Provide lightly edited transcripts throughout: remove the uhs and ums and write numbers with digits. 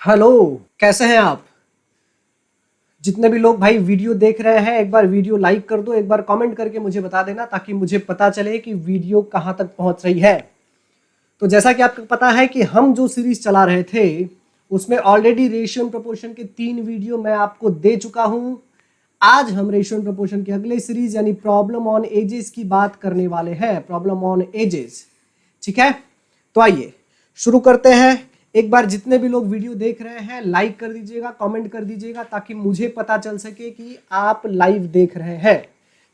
Hello, कैसे हैं आप? जितने भी लोग भाई वीडियो देख रहे हैं, एक बार वीडियो लाइक कर दो, एक बार कमेंट करके मुझे बता देना ताकि मुझे पता चले कि वीडियो कहां तक पहुंच रही है। तो जैसा कि आपको पता है कि हम जो सीरीज चला रहे थे उसमें ऑलरेडी रेशियो एंड प्रोपोर्शन के 3 वीडियो मैं आपको दे चुका हूं। आज हम रेशियो एंड प्रोपोर्शन की अगले सीरीज यानी प्रॉब्लम ऑन एजेस की बात करने वाले हैं। प्रॉब्लम ऑन एजेस, ठीक है। तो आइए शुरू करते हैं। एक बार जितने भी लोग वीडियो देख रहे हैं लाइक कर दीजिएगा, कमेंट कर दीजिएगा ताकि मुझे पता चल सके कि आप लाइव देख रहे हैं।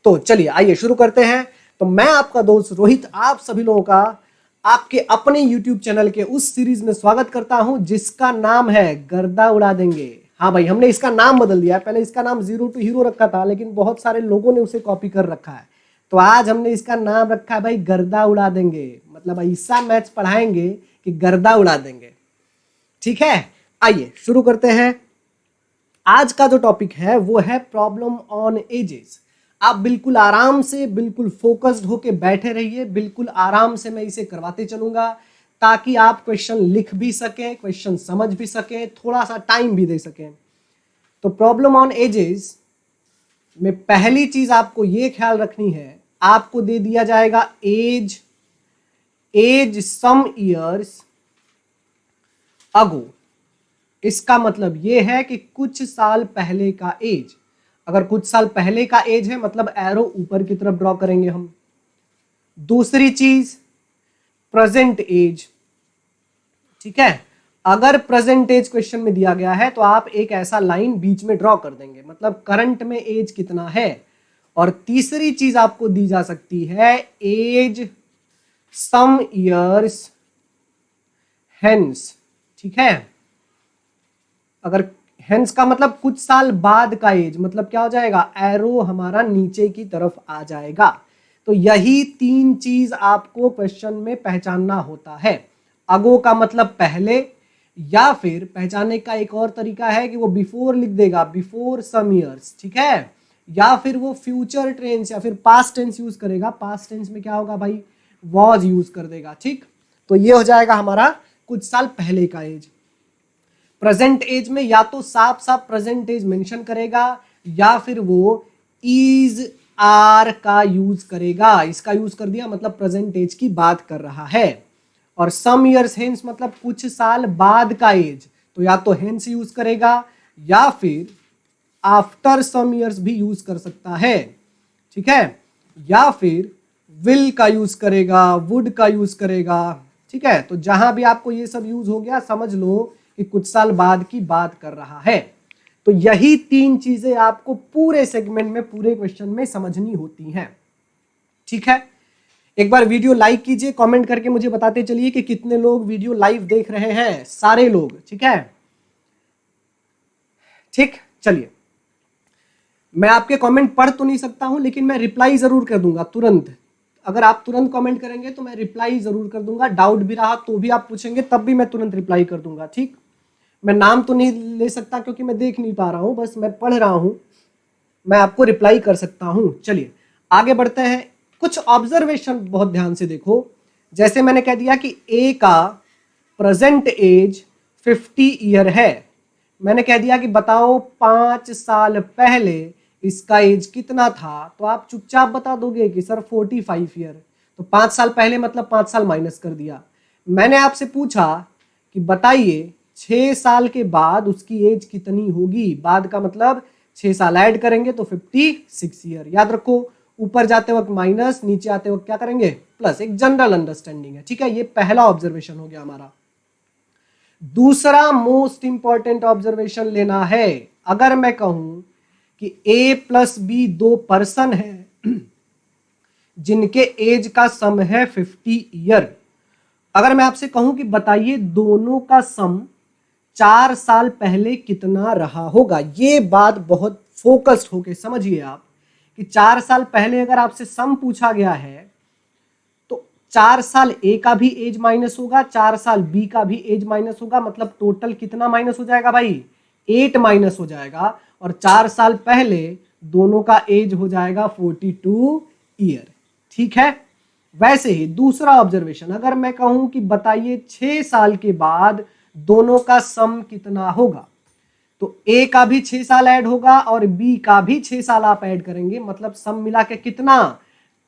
तो चलिए आइए शुरू करते हैं। तो मैं आपका दोस्त रोहित आप सभी लोगों का आपके अपने YouTube चैनल के उस सीरीज में स्वागत करता हूं जिसका नाम है गर्दा उड़ा देंगे। हाँ भाई, हमने इसका नाम बदल दिया है। पहले इसका नाम जीरो टू हीरो रखा था, लेकिन बहुत सारे लोगों ने उसे कॉपी कर रखा है। तो आज हमने इसका नाम रखा है भाई गर्दा उड़ा देंगे। मतलब ऐसा मैथ्स पढ़ाएंगे कि गर्दा उड़ा देंगे। ठीक है, आइए शुरू करते हैं। आज का जो टॉपिक है वो है प्रॉब्लम ऑन एजेस। आप बिल्कुल आराम से, बिल्कुल फोकस्ड होके बैठे रहिए। बिल्कुल आराम से मैं इसे करवाते चलूंगा ताकि आप क्वेश्चन लिख भी सकें, क्वेश्चन समझ भी सकें, थोड़ा सा टाइम भी दे सकें। तो प्रॉब्लम ऑन एजेस में पहली चीज आपको ये ख्याल रखनी है, आपको दे दिया जाएगा एज सम ईयर्स अगो। इसका मतलब यह है कि कुछ साल पहले का एज। अगर कुछ साल पहले का एज है मतलब एरो ऊपर की तरफ ड्रॉ करेंगे हम। दूसरी चीज प्रेजेंट एज, ठीक है। अगर प्रेजेंट एज क्वेश्चन में दिया गया है तो आप एक ऐसा लाइन बीच में ड्रॉ कर देंगे, मतलब करंट में एज कितना है। और तीसरी चीज आपको दी जा सकती है एज सम ईयर्स हेंस, ठीक है। अगर हेंस का मतलब कुछ साल बाद का एज, मतलब क्या हो जाएगा, एरो हमारा नीचे की तरफ आ जाएगा। तो यही 3 चीज आपको क्वेश्चन में पहचानना होता है। अगो का मतलब पहले, या फिर पहचानने का एक और तरीका है कि वो बिफोर लिख देगा, बिफोर सम ईयर्स, ठीक है। या फिर वो फ्यूचर टेंस या फिर पास्ट टेंस यूज करेगा। पास्ट टेंस में क्या होगा भाई, वॉज यूज कर देगा, ठीक। तो ये हो जाएगा हमारा कुछ साल पहले का एज। प्रेजेंट एज में या तो साफ साफ प्रेजेंट एज मेंशन करेगा या फिर वो इज आर का यूज करेगा। इसका यूज कर दिया मतलब प्रेजेंट एज की बात कर रहा है। और सम ईयर्स हेंस मतलब कुछ साल बाद का एज, तो या तो हेंस यूज करेगा या फिर आफ्टर सम ईयर्स भी यूज कर सकता है, ठीक है। या फिर विल का यूज करेगा, वुड का यूज करेगा, ठीक है। तो जहां भी आपको ये सब यूज हो गया समझ लो कि कुछ साल बाद की बात कर रहा है। तो यही 3 चीजें आपको पूरे सेगमेंट में, पूरे क्वेश्चन में समझनी होती हैं, ठीक है। एक बार वीडियो लाइक कीजिए, कमेंट करके मुझे बताते चलिए कि कितने लोग वीडियो लाइव देख रहे हैं। सारे लोग, ठीक है। ठीक, चलिए मैं आपके कमेंट पढ़ तो नहीं सकता हूं लेकिन मैं रिप्लाई जरूर कर दूंगा तुरंत। अगर आप तुरंत कमेंट करेंगे तो मैं रिप्लाई जरूर कर दूंगा। डाउट भी रहा तो भी आप पूछेंगे तब भी मैं तुरंत रिप्लाई कर दूंगा, ठीक। मैं नाम तो नहीं ले सकता क्योंकि मैं देख नहीं पा रहा हूं, बस मैं पढ़ रहा हूं, मैं आपको रिप्लाई कर सकता हूं। चलिए आगे बढ़ते हैं। कुछ ऑब्जर्वेशन बहुत ध्यान से देखो। जैसे मैंने कह दिया कि ए का प्रेजेंट एज 50 ईयर है। मैंने कह दिया कि बताओ 5 साल पहले इसका एज कितना था, तो आप चुपचाप बता दोगे कि सर 45 ईयर। तो 5 साल पहले मतलब 5 साल माइनस कर दिया। मैंने आपसे पूछा कि बताइए 6 साल के बाद उसकी एज कितनी होगी। बाद का मतलब 6 साल ऐड करेंगे तो 56 ईयर। याद रखो, ऊपर जाते वक्त माइनस, नीचे आते वक्त क्या करेंगे, प्लस। एक जनरल अंडरस्टैंडिंग है, ठीक है। ये पहला ऑब्जर्वेशन हो गया हमारा। दूसरा मोस्ट इंपॉर्टेंट ऑब्जर्वेशन लेना है। अगर मैं कहूं कि ए प्लस बी 2 पर्सन है जिनके एज का सम है 50 ईयर। अगर मैं आपसे कहूं कि बताइए दोनों का सम 4 साल पहले कितना रहा होगा। ये बात बहुत फोकस्ड होके समझिए आप कि 4 साल पहले अगर आपसे सम पूछा गया है तो 4 साल ए का भी एज माइनस होगा, 4 साल बी का भी एज माइनस होगा। मतलब टोटल कितना माइनस हो जाएगा भाई, 8 माइनस हो जाएगा। और 4 साल पहले दोनों का एज हो जाएगा 42 ईयर, ठीक है। वैसे ही दूसरा ऑब्जर्वेशन, अगर मैं कहूं कि बताइए 6 साल के बाद दोनों का सम कितना होगा। तो ए का भी 6 साल ऐड होगा और बी का भी 6 साल आप ऐड करेंगे, मतलब सम मिला के कितना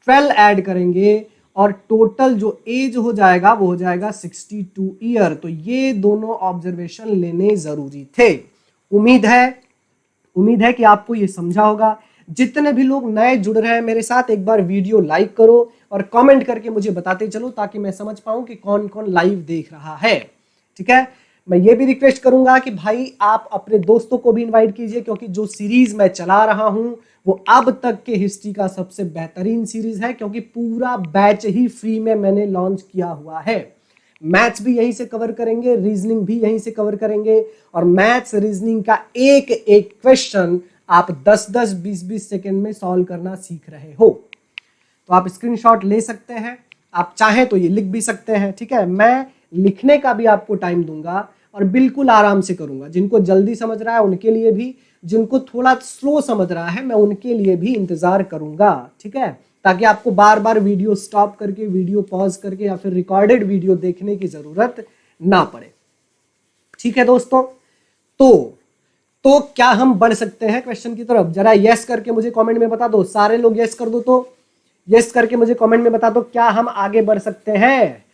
12 ऐड करेंगे और टोटल जो एज हो जाएगा वो हो जाएगा 62 ईयर। तो ये दोनों ऑब्जर्वेशन लेने जरूरी थे। उम्मीद है कि आपको ये समझा होगा। जितने भी लोग नए जुड़ रहे हैं मेरे साथ, एक बार वीडियो लाइक करो और कमेंट करके मुझे बताते चलो, ताकि मैं समझ पाऊं कि कौन कौन लाइव देख रहा है। ठीक है, मैं ये भी रिक्वेस्ट करूंगा कि भाई आप अपने दोस्तों को भी इनवाइट कीजिए, क्योंकि जो सीरीज मैं चला रहा हूं वो अब तक के हिस्ट्री का सबसे बेहतरीन सीरीज है, क्योंकि पूरा बैच ही फ्री में मैंने लॉन्च किया हुआ है। मैथ्स भी यहीं से कवर करेंगे, रीजनिंग भी यहीं से कवर करेंगे, और मैथ्स रीजनिंग का एक एक क्वेश्चन आप 10-10, 20-20 सेकंड में सॉल्व करना सीख रहे हो। तो आप स्क्रीनशॉट ले सकते हैं, आप चाहें तो ये लिख भी सकते हैं। ठीक है, मैं लिखने का भी आपको टाइम दूंगा और बिल्कुल आराम से करूंगा। जिनको जल्दी समझ रहा है उनके लिए भी, जिनको थोड़ा स्लो समझ रहा है मैं उनके लिए भी इंतजार करूंगा। ठीक है, ताकि आपको बार बार वीडियो स्टॉप करके, वीडियो पॉज करके या फिर रिकॉर्डेड वीडियो देखने की जरूरत ना पड़े। ठीक है दोस्तों, तो क्या हम बढ़ सकते हैं क्वेश्चन की तरफ? जरा यस करके मुझे कमेंट में बता दो। सारे लोग यस कर दो, तो यस करके मुझे कमेंट में बता दो क्या हम आगे बढ़ सकते हैं।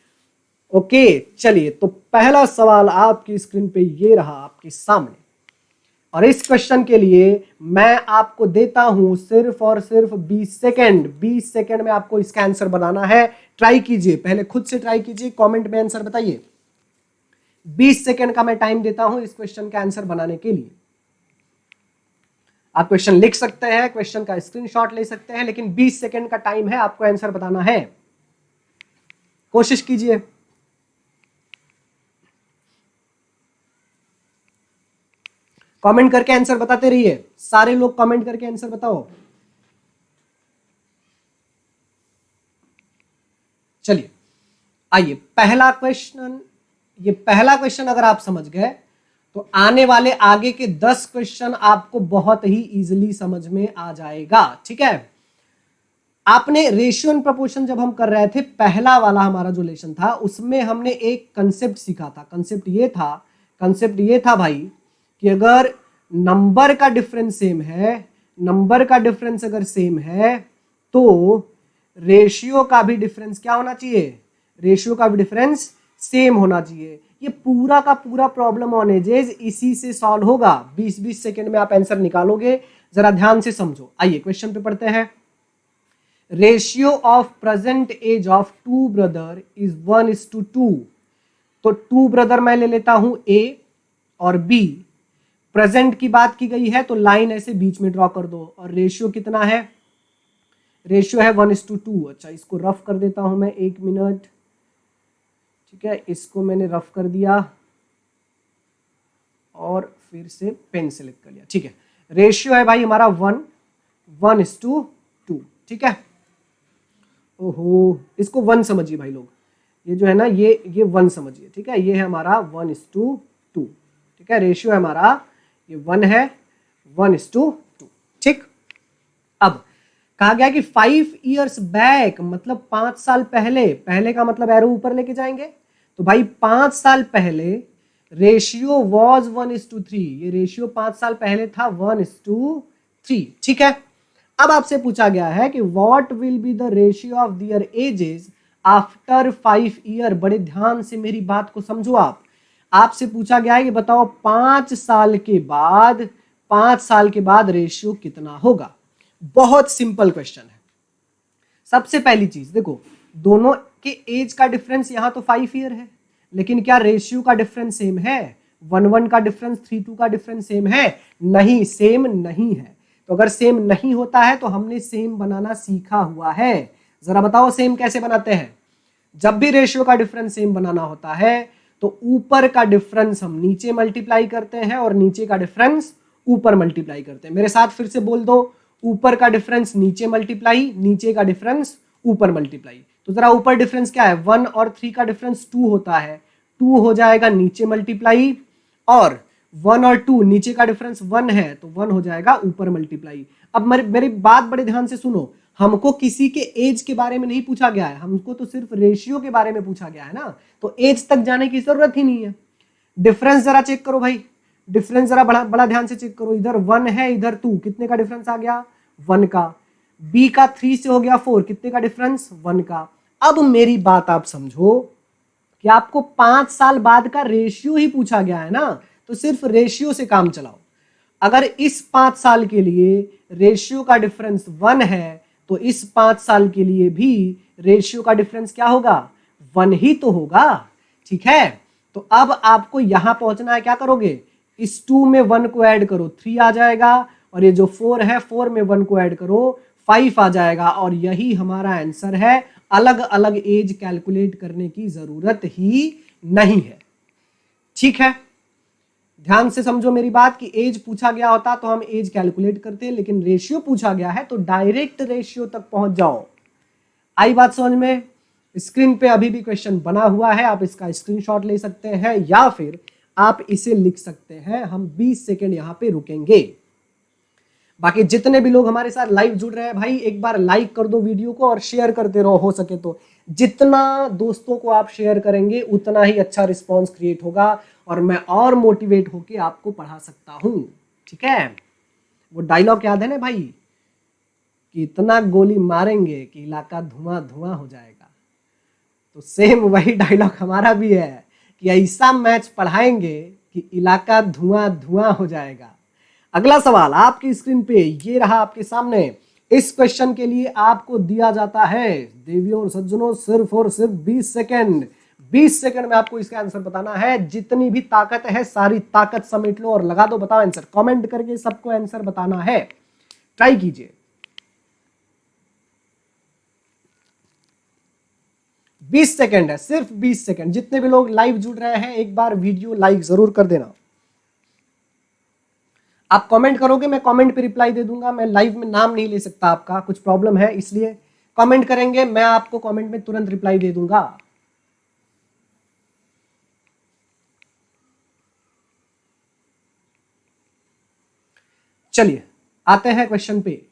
ओके, चलिए, तो पहला सवाल आपकी स्क्रीन पे ये रहा आपके सामने, और इस क्वेश्चन के लिए मैं आपको देता हूं सिर्फ और सिर्फ 20 सेकेंड। 20 सेकेंड में आपको इसका आंसर बनाना है। ट्राई कीजिए, पहले खुद से ट्राई कीजिए, कमेंट में आंसर बताइए। 20 सेकेंड का मैं टाइम देता हूं इस क्वेश्चन का आंसर बनाने के लिए। आप क्वेश्चन लिख सकते हैं, क्वेश्चन का स्क्रीनशॉट ले सकते हैं, लेकिन 20 सेकेंड का टाइम है, आपको आंसर बताना है। कोशिश कीजिए। कमेंट करके आंसर बताते रहिए, सारे लोग कमेंट करके आंसर बताओ। चलिए, आइए पहला क्वेश्चन। ये पहला क्वेश्चन अगर आप समझ गए तो आने वाले आगे के 10 क्वेश्चन आपको बहुत ही इजीली समझ में आ जाएगा। ठीक है, आपने रेशियो एंड प्रोपोर्शन जब हम कर रहे थे, पहला वाला हमारा जो लेसन था, उसमें हमने एक कंसेप्ट सीखा था। कंसेप्ट ये था भाई कि अगर नंबर का डिफरेंस सेम है, नंबर का डिफरेंस अगर सेम है तो रेशियो का भी डिफरेंस क्या होना चाहिए? रेशियो का भी डिफरेंस सेम होना चाहिए। ये पूरा का पूरा प्रॉब्लम ऑन एजेस इसी से सॉल्व होगा। 20-20 सेकंड में आप आंसर निकालोगे। जरा ध्यान से समझो। आइए क्वेश्चन पे पढ़ते हैं। Ratio of present age of two brother is 1:2। तो टू ब्रदर मैं ले लेता हूं ए और बी। प्रेजेंट की बात की गई है तो लाइन ऐसे बीच में ड्रॉ कर दो, और रेशियो कितना है? रेशियो है 1:2। अच्छा, इसको रफ कर देता हूं मैं, 1 मिनट। ठीक है, इसको मैंने रफ कर दिया और फिर से पेन सेलेक्ट कर लिया। ठीक है, रेशियो है भाई हमारा 1:2। ठीक है, ओहो, इसको 1 समझिए भाई लोग। ये जो है ना, ये 1 समझिए। ठीक है, ये है हमारा 1:2। ठीक है, रेशियो है हमारा ये 1 है, 1:2। ठीक, अब कहा गया कि 5 इयर्स बैक, मतलब 5 साल पहले। पहले का मतलब एरो ऊपर लेके जाएंगे, तो भाई 5 साल पहले रेशियो वॉज 1:3। ये रेशियो 5 साल पहले था 1:3। ठीक है, अब आपसे पूछा गया है कि what will be the ratio of their edges after 5 year. बड़े ध्यान से मेरी बात को समझो आप। आपसे पूछा गया है कि बताओ 5 साल के बाद रेशियो कितना होगा। बहुत सिंपल क्वेश्चन है। सबसे पहली चीज देखो, दोनों के एज का डिफरेंस यहां तो 5 ईयर है, लेकिन क्या रेशियो का डिफरेंस सेम है? 1:1 का डिफरेंस, 3:2 का डिफरेंस सेम है? नहीं, सेम नहीं है। तो अगर सेम नहीं होता है तो हमने सेम बनाना सीखा हुआ है। जरा बताओ सेम कैसे बनाते हैं? जब भी रेशियो का डिफरेंस सेम बनाना होता है तो ऊपर का डिफरेंस हम नीचे मल्टीप्लाई करते हैं और नीचे का डिफरेंस ऊपर मल्टीप्लाई करते हैं। मेरे साथ फिर से बोल दो, ऊपर का डिफरेंस नीचे मल्टीप्लाई, नीचे का डिफरेंस ऊपर मल्टीप्लाई। तो जरा ऊपर डिफरेंस क्या है? 1 और 3 का डिफरेंस 2 होता है, 2 हो जाएगा नीचे मल्टीप्लाई, और 1 और 2 नीचे का डिफरेंस 1 है तो 1 हो जाएगा ऊपर मल्टीप्लाई। अब मेरी बात बड़े ध्यान से सुनो, हमको किसी के एज के बारे में नहीं पूछा गया है, हमको तो सिर्फ रेशियो के बारे में पूछा गया है ना, तो एज तक जाने की जरूरत ही नहीं है। डिफरेंस जरा चेक करो भाई, डिफरेंस जरा बड़ा बड़ा ध्यान से चेक करो। इधर 1 है, इधर 2, कितने का डिफरेंस आ गया? 1 का। बी का 3 से हो गया 4, कितने का डिफरेंस? 1 का। अब मेरी बात आप समझो कि आपको 5 साल बाद का रेशियो ही पूछा गया है ना, तो सिर्फ रेशियो से काम चलाओ। अगर इस 5 साल के लिए रेशियो का डिफरेंस 1 है तो इस 5 साल के लिए भी रेशियो का डिफरेंस क्या होगा? 1 ही तो होगा। ठीक है, तो अब आपको यहां पहुंचना है, क्या करोगे? इस 2 में 1 को ऐड करो, 3 आ जाएगा, और ये जो 4 है 4 में 1 को ऐड करो, 5 आ जाएगा, और यही हमारा आंसर है। अलग अलग एज कैलकुलेट करने की जरूरत ही नहीं है। ठीक है, ध्यान से समझो मेरी बात कि एज पूछा गया होता तो हम एज कैलकुलेट करते, लेकिन रेशियो पूछा गया है तो डायरेक्ट रेशियो तक पहुंच जाओ। आई बात समझ में? स्क्रीन पे अभी भी क्वेश्चन बना हुआ है, आप इसका स्क्रीनशॉट ले सकते हैं या फिर आप इसे लिख सकते हैं। हम 20 सेकेंड यहां पे रुकेंगे। बाकी जितने भी लोग हमारे साथ लाइव जुड़ रहे हैं भाई, एक बार लाइक कर दो वीडियो को और शेयर करते रहो हो सके तो। जितना दोस्तों को आप शेयर करेंगे उतना ही अच्छा रिस्पांस क्रिएट होगा और मैं और मोटिवेट होके आपको पढ़ा सकता हूं। ठीक है, वो डायलॉग याद है ना भाई कि इतना गोली मारेंगे कि इलाका धुआं धुआं हो जाएगा। तो सेम वही डायलॉग हमारा भी है कि ऐसा मैच पढ़ाएंगे कि इलाका धुआं धुआं हो जाएगा। अगला सवाल आपकी स्क्रीन पे ये रहा आपके सामने। इस क्वेश्चन के लिए आपको दिया जाता है देवियों और सज्जनों सिर्फ और सिर्फ 20 सेकेंड। 20 सेकेंड में आपको इसका आंसर बताना है। जितनी भी ताकत है सारी ताकत समेट लो और लगा दो, बताओ आंसर। कमेंट करके सबको आंसर बताना है, ट्राई कीजिए। 20 सेकेंड है, सिर्फ 20 सेकेंड। जितने भी लोग लाइव जुड़ रहे हैं एक बार वीडियो लाइक जरूर कर देना। आप कमेंट करोगे, मैं कमेंट पे रिप्लाई दे दूंगा। मैं लाइव में नाम नहीं ले सकता आपका, कुछ प्रॉब्लम है इसलिए कमेंट करेंगे, मैं आपको कमेंट में तुरंत रिप्लाई दे दूंगा। चलिए आते हैं क्वेश्चन पे।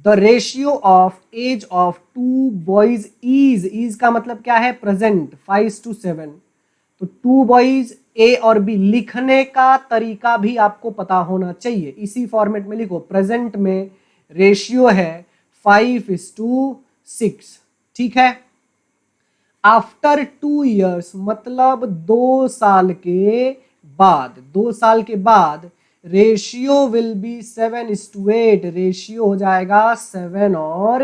The ratio of age of 2 boys is का मतलब क्या है? प्रेजेंट, 5:7। तो 2 बॉयज ए और बी लिखने का तरीका भी आपको पता होना चाहिए। इसी फॉर्मेट में लिखो, प्रेजेंट में रेशियो है 5:6। ठीक है, आफ्टर 2 इयर्स मतलब 2 साल के बाद, 2 साल के बाद रेशियो विल बी 7:8। रेशियो हो जाएगा 7 और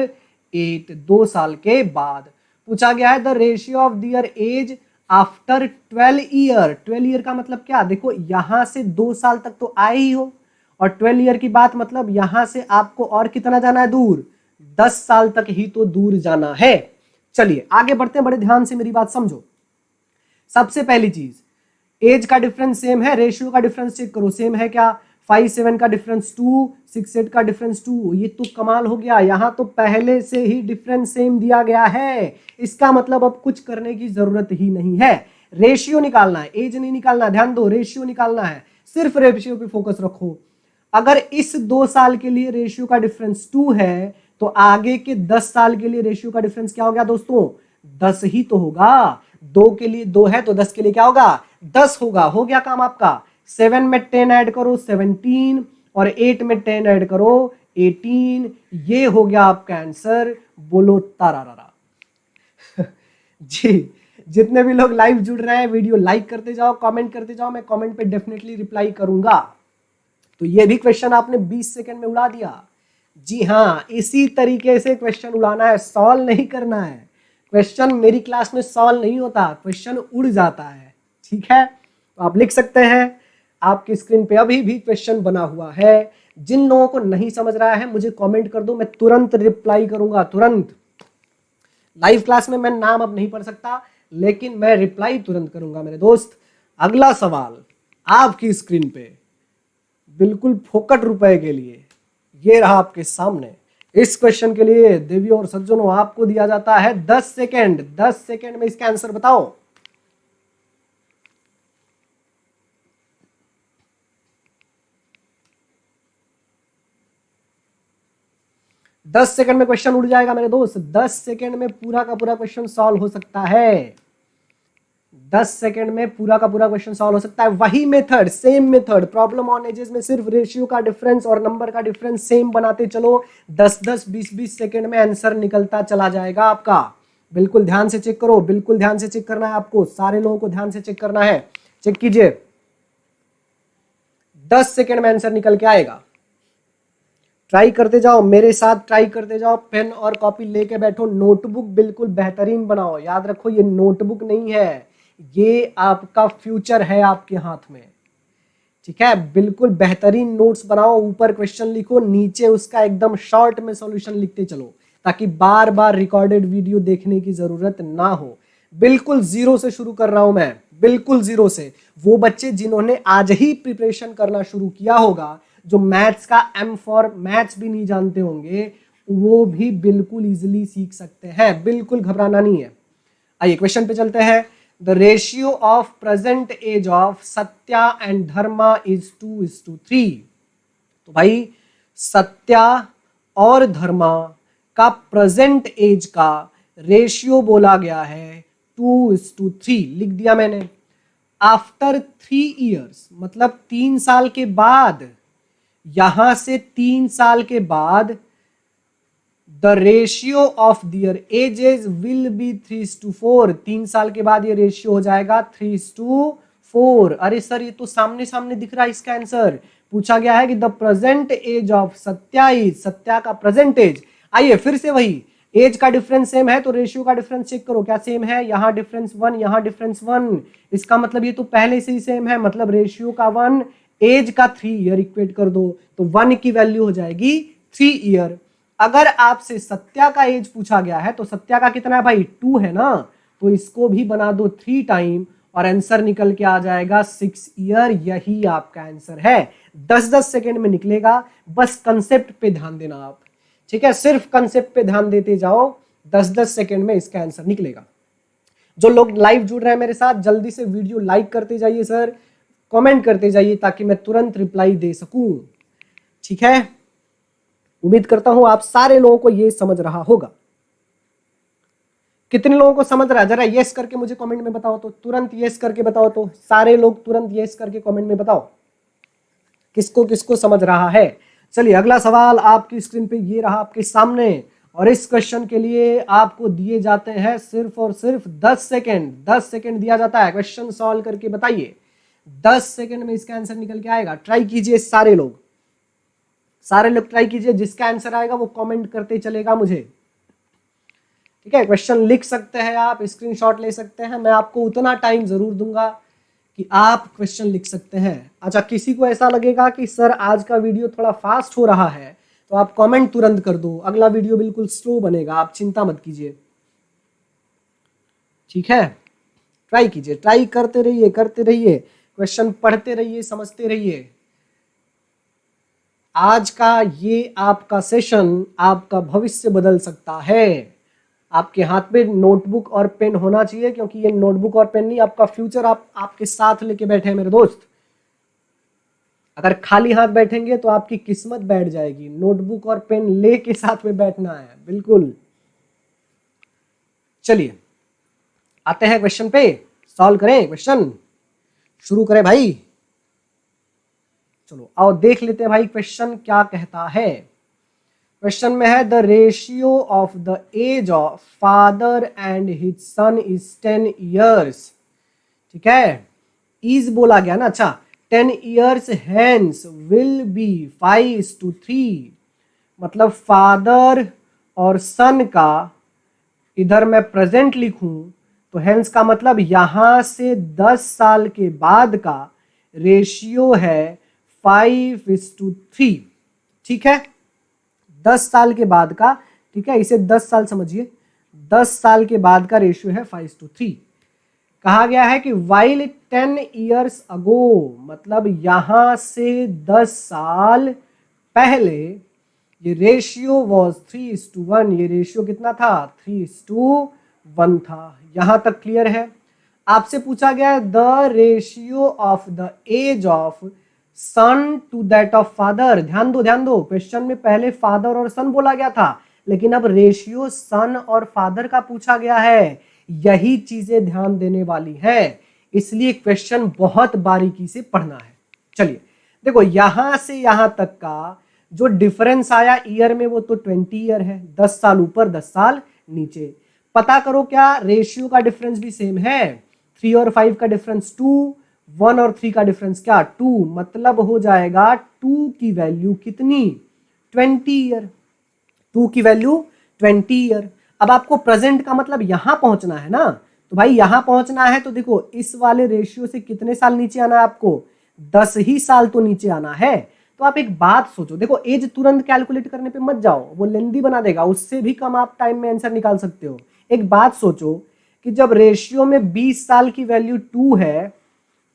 8। 2 साल के बाद पूछा गया है the ratio of their age after 12 year. 12 year का मतलब क्या? देखो यहां से 2 साल तक तो आए ही हो, और 12 ईयर की बात मतलब यहां से आपको और कितना जाना है दूर? 10 साल तक ही तो दूर जाना है। चलिए आगे बढ़ते हैं, बड़े ध्यान से मेरी बात समझो। सबसे पहली चीज, एज का डिफरेंस सेम है, रेशियो का डिफरेंस चेक करो सेम है क्या? 5-7 का डिफरेंस 2, 6-8 का डिफरेंस 2। ये तो कमाल हो गया, यहां तो पहले से ही डिफरेंस सेम दिया गया है। इसका मतलब अब कुछ करने की जरूरत ही नहीं है। रेशियो निकालना है, एज नहीं निकालना। ध्यान दो, रेशियो निकालना है, सिर्फ रेशियो पे फोकस रखो। अगर इस 2 साल के लिए रेशियो का डिफरेंस 2 है तो आगे के 10 साल के लिए रेशियो का डिफरेंस क्या हो गया दोस्तों? 10 ही तो होगा। 2 के लिए 2 है तो 10 के लिए क्या होगा? 10 होगा। हो गया काम आपका। 7 में 10 ऐड करो 17, और 8 में 10 ऐड करो 18। ये हो गया आपका आंसर। बोलो तारारा। जी, जितने भी लोग लाइव जुड़ रहे हैं वीडियो लाइक करते जाओ, कमेंट करते जाओ, मैं कमेंट पे डेफिनेटली रिप्लाई करूंगा। तो ये भी क्वेश्चन आपने 20 सेकंड में उड़ा दिया। जी हाँ, इसी तरीके से क्वेश्चन उड़ाना है, सॉल्व नहीं करना है। क्वेश्चन मेरी क्लास में सॉल्व नहीं होता, क्वेश्चन उड़ जाता है। ठीक है, तो आप लिख सकते हैं। आपकी स्क्रीन पे अभी भी क्वेश्चन बना हुआ है। जिन लोगों को नहीं समझ रहा है मुझे कमेंट कर दो, मैं तुरंत रिप्लाई करूंगा, तुरंत। लाइव क्लास में मैं नाम अब नहीं पढ़ सकता, लेकिन मैं रिप्लाई तुरंत करूंगा मेरे दोस्त। अगला सवाल आपकी स्क्रीन पे बिल्कुल फोकट रुपए के लिए ये रहा आपके सामने। इस क्वेश्चन के लिए देवियों और सज्जनों आपको दिया जाता है 10 सेकेंड। 10 सेकेंड में इसका आंसर बताओ। 10 सेकंड में क्वेश्चन उड़ जाएगा मेरे दोस्त। 10 सेकंड में पूरा का पूरा क्वेश्चन सॉल्व हो सकता है। 10 सेकंड में पूरा का पूरा क्वेश्चन सॉल्व हो सकता है। वही method, same method, problem on edges में सिर्फ रेशियो का डिफरेंस और नंबर का डिफरेंस सेम बनाते चलो, 10-10, 20-20 सेकंड में आंसर निकलता चला जाएगा आपका। बिल्कुल ध्यान से चेक करो, बिल्कुल ध्यान से चेक करना है आपको, सारे लोगों को ध्यान से चेक करना है। चेक कीजिए, 10 सेकंड में आंसर निकल के आएगा। ट्राई करते जाओ, मेरे साथ ट्राई करते जाओ, पेन और कॉपी लेके बैठो, नोटबुक बिल्कुल बेहतरीन बनाओ। याद रखो ये नोटबुक नहीं है, ये आपका फ्यूचर है आपके हाथ में, ठीक है। बिल्कुल बेहतरीन नोट्स बनाओ, ऊपर क्वेश्चन लिखो, नीचे उसका एकदम शॉर्ट में सॉल्यूशन लिखते चलो, ताकि बार बार रिकॉर्डेड वीडियो देखने की जरूरत ना हो। बिल्कुल जीरो से शुरू कर रहा हूं मैं, बिल्कुल जीरो से। वो बच्चे जिन्होंने आज ही प्रिपरेशन करना शुरू किया होगा, जो मैथ्स का एम फॉर मैथ्स भी नहीं जानते होंगे, वो भी बिल्कुल इजीली सीख सकते हैं, बिल्कुल घबराना नहीं है। आइए क्वेश्चन पे चलते हैं। The ratio of present age of Satya and Dharma is 2:3। तो भाई सत्या और धर्मा का प्रेजेंट एज का रेशियो बोला गया है 2:3, लिख दिया मैंने। आफ्टर 3 ईयर्स, मतलब 3 साल के बाद, यहां से 3 साल के बाद the ratio of their ages will be 3:4। 3 साल के बाद ये रेशियो हो जाएगा 3:4। अरे सर ये तो सामने सामने दिख रहा है इसका आंसर। पूछा गया है कि the present age of Satya is, Satya का प्रेजेंट एज। आइए फिर से वही, एज का डिफरेंस सेम है तो रेशियो का डिफरेंस चेक करो, क्या सेम है? यहाँ डिफरेंस 1, यहाँ डिफरेंस 1, इसका मतलब ये तो पहले से ही सेम है, मतलब रेशियो का 1, एज का 3 ईयर इक्वेट कर दो तो 1 की वैल्यू हो जाएगी 3 ईयर। अगर आपसे सत्या का एज पूछा गया है तो सत्या का कितना है भाई? 2 है ना, तो इसको भी बना दो 3 टाइम और आंसर निकल के आ जाएगा 6 ईयर। यही आपका आंसर है, 10-10 सेकेंड में निकलेगा। बस कंसेप्ट पे ध्यान देना आप, ठीक है, सिर्फ कंसेप्ट पे ध्यान देते जाओ, 10-10 सेकेंड में इसका आंसर निकलेगा। जो लोग लाइव जुड़ रहे हैं मेरे साथ, जल्दी से वीडियो लाइक करते जाइए सर, कमेंट करते जाइए ताकि मैं तुरंत रिप्लाई दे सकूं, ठीक है। उम्मीद करता हूं आप सारे लोगों को ये समझ रहा होगा। कितने लोगों को समझ रहा है? जरा यस करके मुझे कमेंट में बताओ तो, तुरंत यस करके बताओ तो, सारे लोग तुरंत यस करके कमेंट में बताओ किसको किसको समझ रहा है। चलिए अगला सवाल आपकी स्क्रीन पे ये रहा आपके सामने, और इस क्वेश्चन के लिए आपको दिए जाते हैं सिर्फ और सिर्फ 10 सेकेंड। 10 सेकेंड दिया जाता है, क्वेश्चन सॉल्व करके बताइए, 10 सेकेंड में इसका आंसर निकल के आएगा। ट्राई कीजिए सारे लोग, सारे लोग ट्राई कीजिए, जिसका आंसर आएगा वो कमेंट करते चलेगा मुझे, ठीक है। क्वेश्चन लिख सकते हैं आप, स्क्रीनशॉट ले सकते हैं, मैं आपको उतना टाइम जरूर दूंगा कि आप क्वेश्चन लिख सकते हैं। अच्छा, किसी को ऐसा लगेगा कि सर आज का वीडियो थोड़ा फास्ट हो रहा है तो आप कमेंट तुरंत कर दो, अगला वीडियो बिल्कुल स्लो बनेगा, आप चिंता मत कीजिए, ठीक है। ट्राई कीजिए, ट्राई करते रहिए, करते रहिए, क्वेश्चन पढ़ते रहिए, समझते रहिए। आज का ये आपका सेशन आपका भविष्य बदल सकता है। आपके हाथ में नोटबुक और पेन होना चाहिए, क्योंकि ये नोटबुक और पेन नहीं, आपका फ्यूचर आप आपके साथ लेके बैठे हैं मेरे दोस्त। अगर खाली हाथ बैठेंगे तो आपकी किस्मत बैठ जाएगी, नोटबुक और पेन लेके साथ में बैठना है, बिल्कुल। चलिए आते हैं क्वेश्चन पे, सॉल्व करें क्वेश्चन, शुरू करें भाई। चलो आओ देख लेते हैं भाई क्वेश्चन क्या कहता है। क्वेश्चन में है the ratio of the age of father and his son is 10 years, ठीक है। इज बोला गया ना, अच्छा 10 ईयर्स हेंस विल बी 5:3, मतलब फादर और सन का इधर मैं प्रेजेंट लिखूं तो हेंस का मतलब यहां से 10 साल के बाद का रेशियो है 5:3, ठीक है। 10 साल के बाद का, ठीक है, इसे 10 साल समझिए, 10 साल के बाद का रेशियो है 5:3। कहा गया है कि वाइल 10 ईयर्स अगो, मतलब यहां से 10 साल पहले ये रेशियो वॉज 3:1, ये रेशियो कितना था? 3:1 था। यहां तक क्लियर है? आपसे पूछा गया है the ratio of the age of son to that of father. ध्यान दो ध्यान दो, क्वेश्चन में पहले फादर और सन बोला गया था, लेकिन अब रेशियो सन और फादर का पूछा गया है। यही चीजें ध्यान देने वाली है, इसलिए क्वेश्चन बहुत बारीकी से पढ़ना है। चलिए देखो, यहां से यहां तक का जो डिफरेंस आया ईयर में वो तो 20 ईयर है, 10 साल ऊपर 10 साल नीचे। पता करो क्या रेशियो का डिफरेंस भी सेम है, 3 और 5 का डिफरेंस 2, 1 और 3 का डिफरेंस क्या 2, मतलब हो जाएगा 2 की वैल्यू कितनी 20 ईयर, 2 की वैल्यू 20 ईयर। अब आपको प्रेजेंट का मतलब यहां पहुंचना है ना, तो भाई यहां पहुंचना है तो देखो इस वाले रेशियो से कितने साल नीचे आना है आपको, 10 ही साल तो नीचे आना है। तो आप एक बात सोचो, देखो एज तुरंत कैलकुलेट करने पे मत जाओ, वो लेंदी बना देगा, उससे भी कम आप टाइम में आंसर निकाल सकते हो। एक बात सोचो कि जब रेशियो में 20 साल की वैल्यू 2 है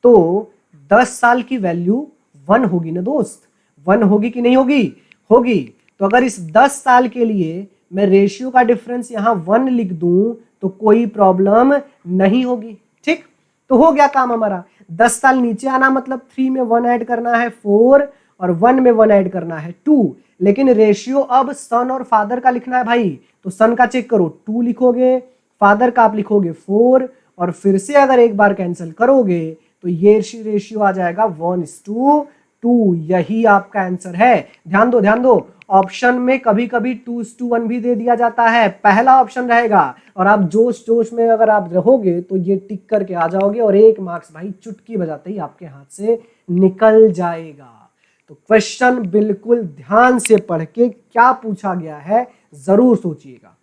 तो 10 साल की वैल्यू 1 होगी ना दोस्त, 1 होगी कि नहीं होगी, होगी। तो अगर इस 10 साल के लिए मैं रेशियो का डिफरेंस यहां 1 लिख दूं तो कोई प्रॉब्लम नहीं होगी, ठीक। तो हो गया काम हमारा, 10 साल नीचे आना मतलब 3 में 1 ऐड करना है 4 और 1 में 1 ऐड करना है 2, लेकिन रेशियो अब सन और फादर का लिखना है भाई, तो सन का चेक करो 2 लिखोगे, फादर का आप लिखोगे 4 और फिर से अगर एक बार कैंसिल करोगे तो ये रेशियो आ जाएगा 1:2, यही आपका आंसर है। ध्यान दो ध्यान दो, ऑप्शन में कभी कभी 2:1 भी दे दिया जाता है, पहला ऑप्शन रहेगा और आप जोश जोश में अगर आप रहोगे तो ये टिक करके आ जाओगे और 1 मार्क्स भाई चुटकी बजाते ही आपके हाथ से निकल जाएगा। तो क्वेश्चन बिल्कुल ध्यान से पढ़ के क्या पूछा गया है जरूर सोचिएगा।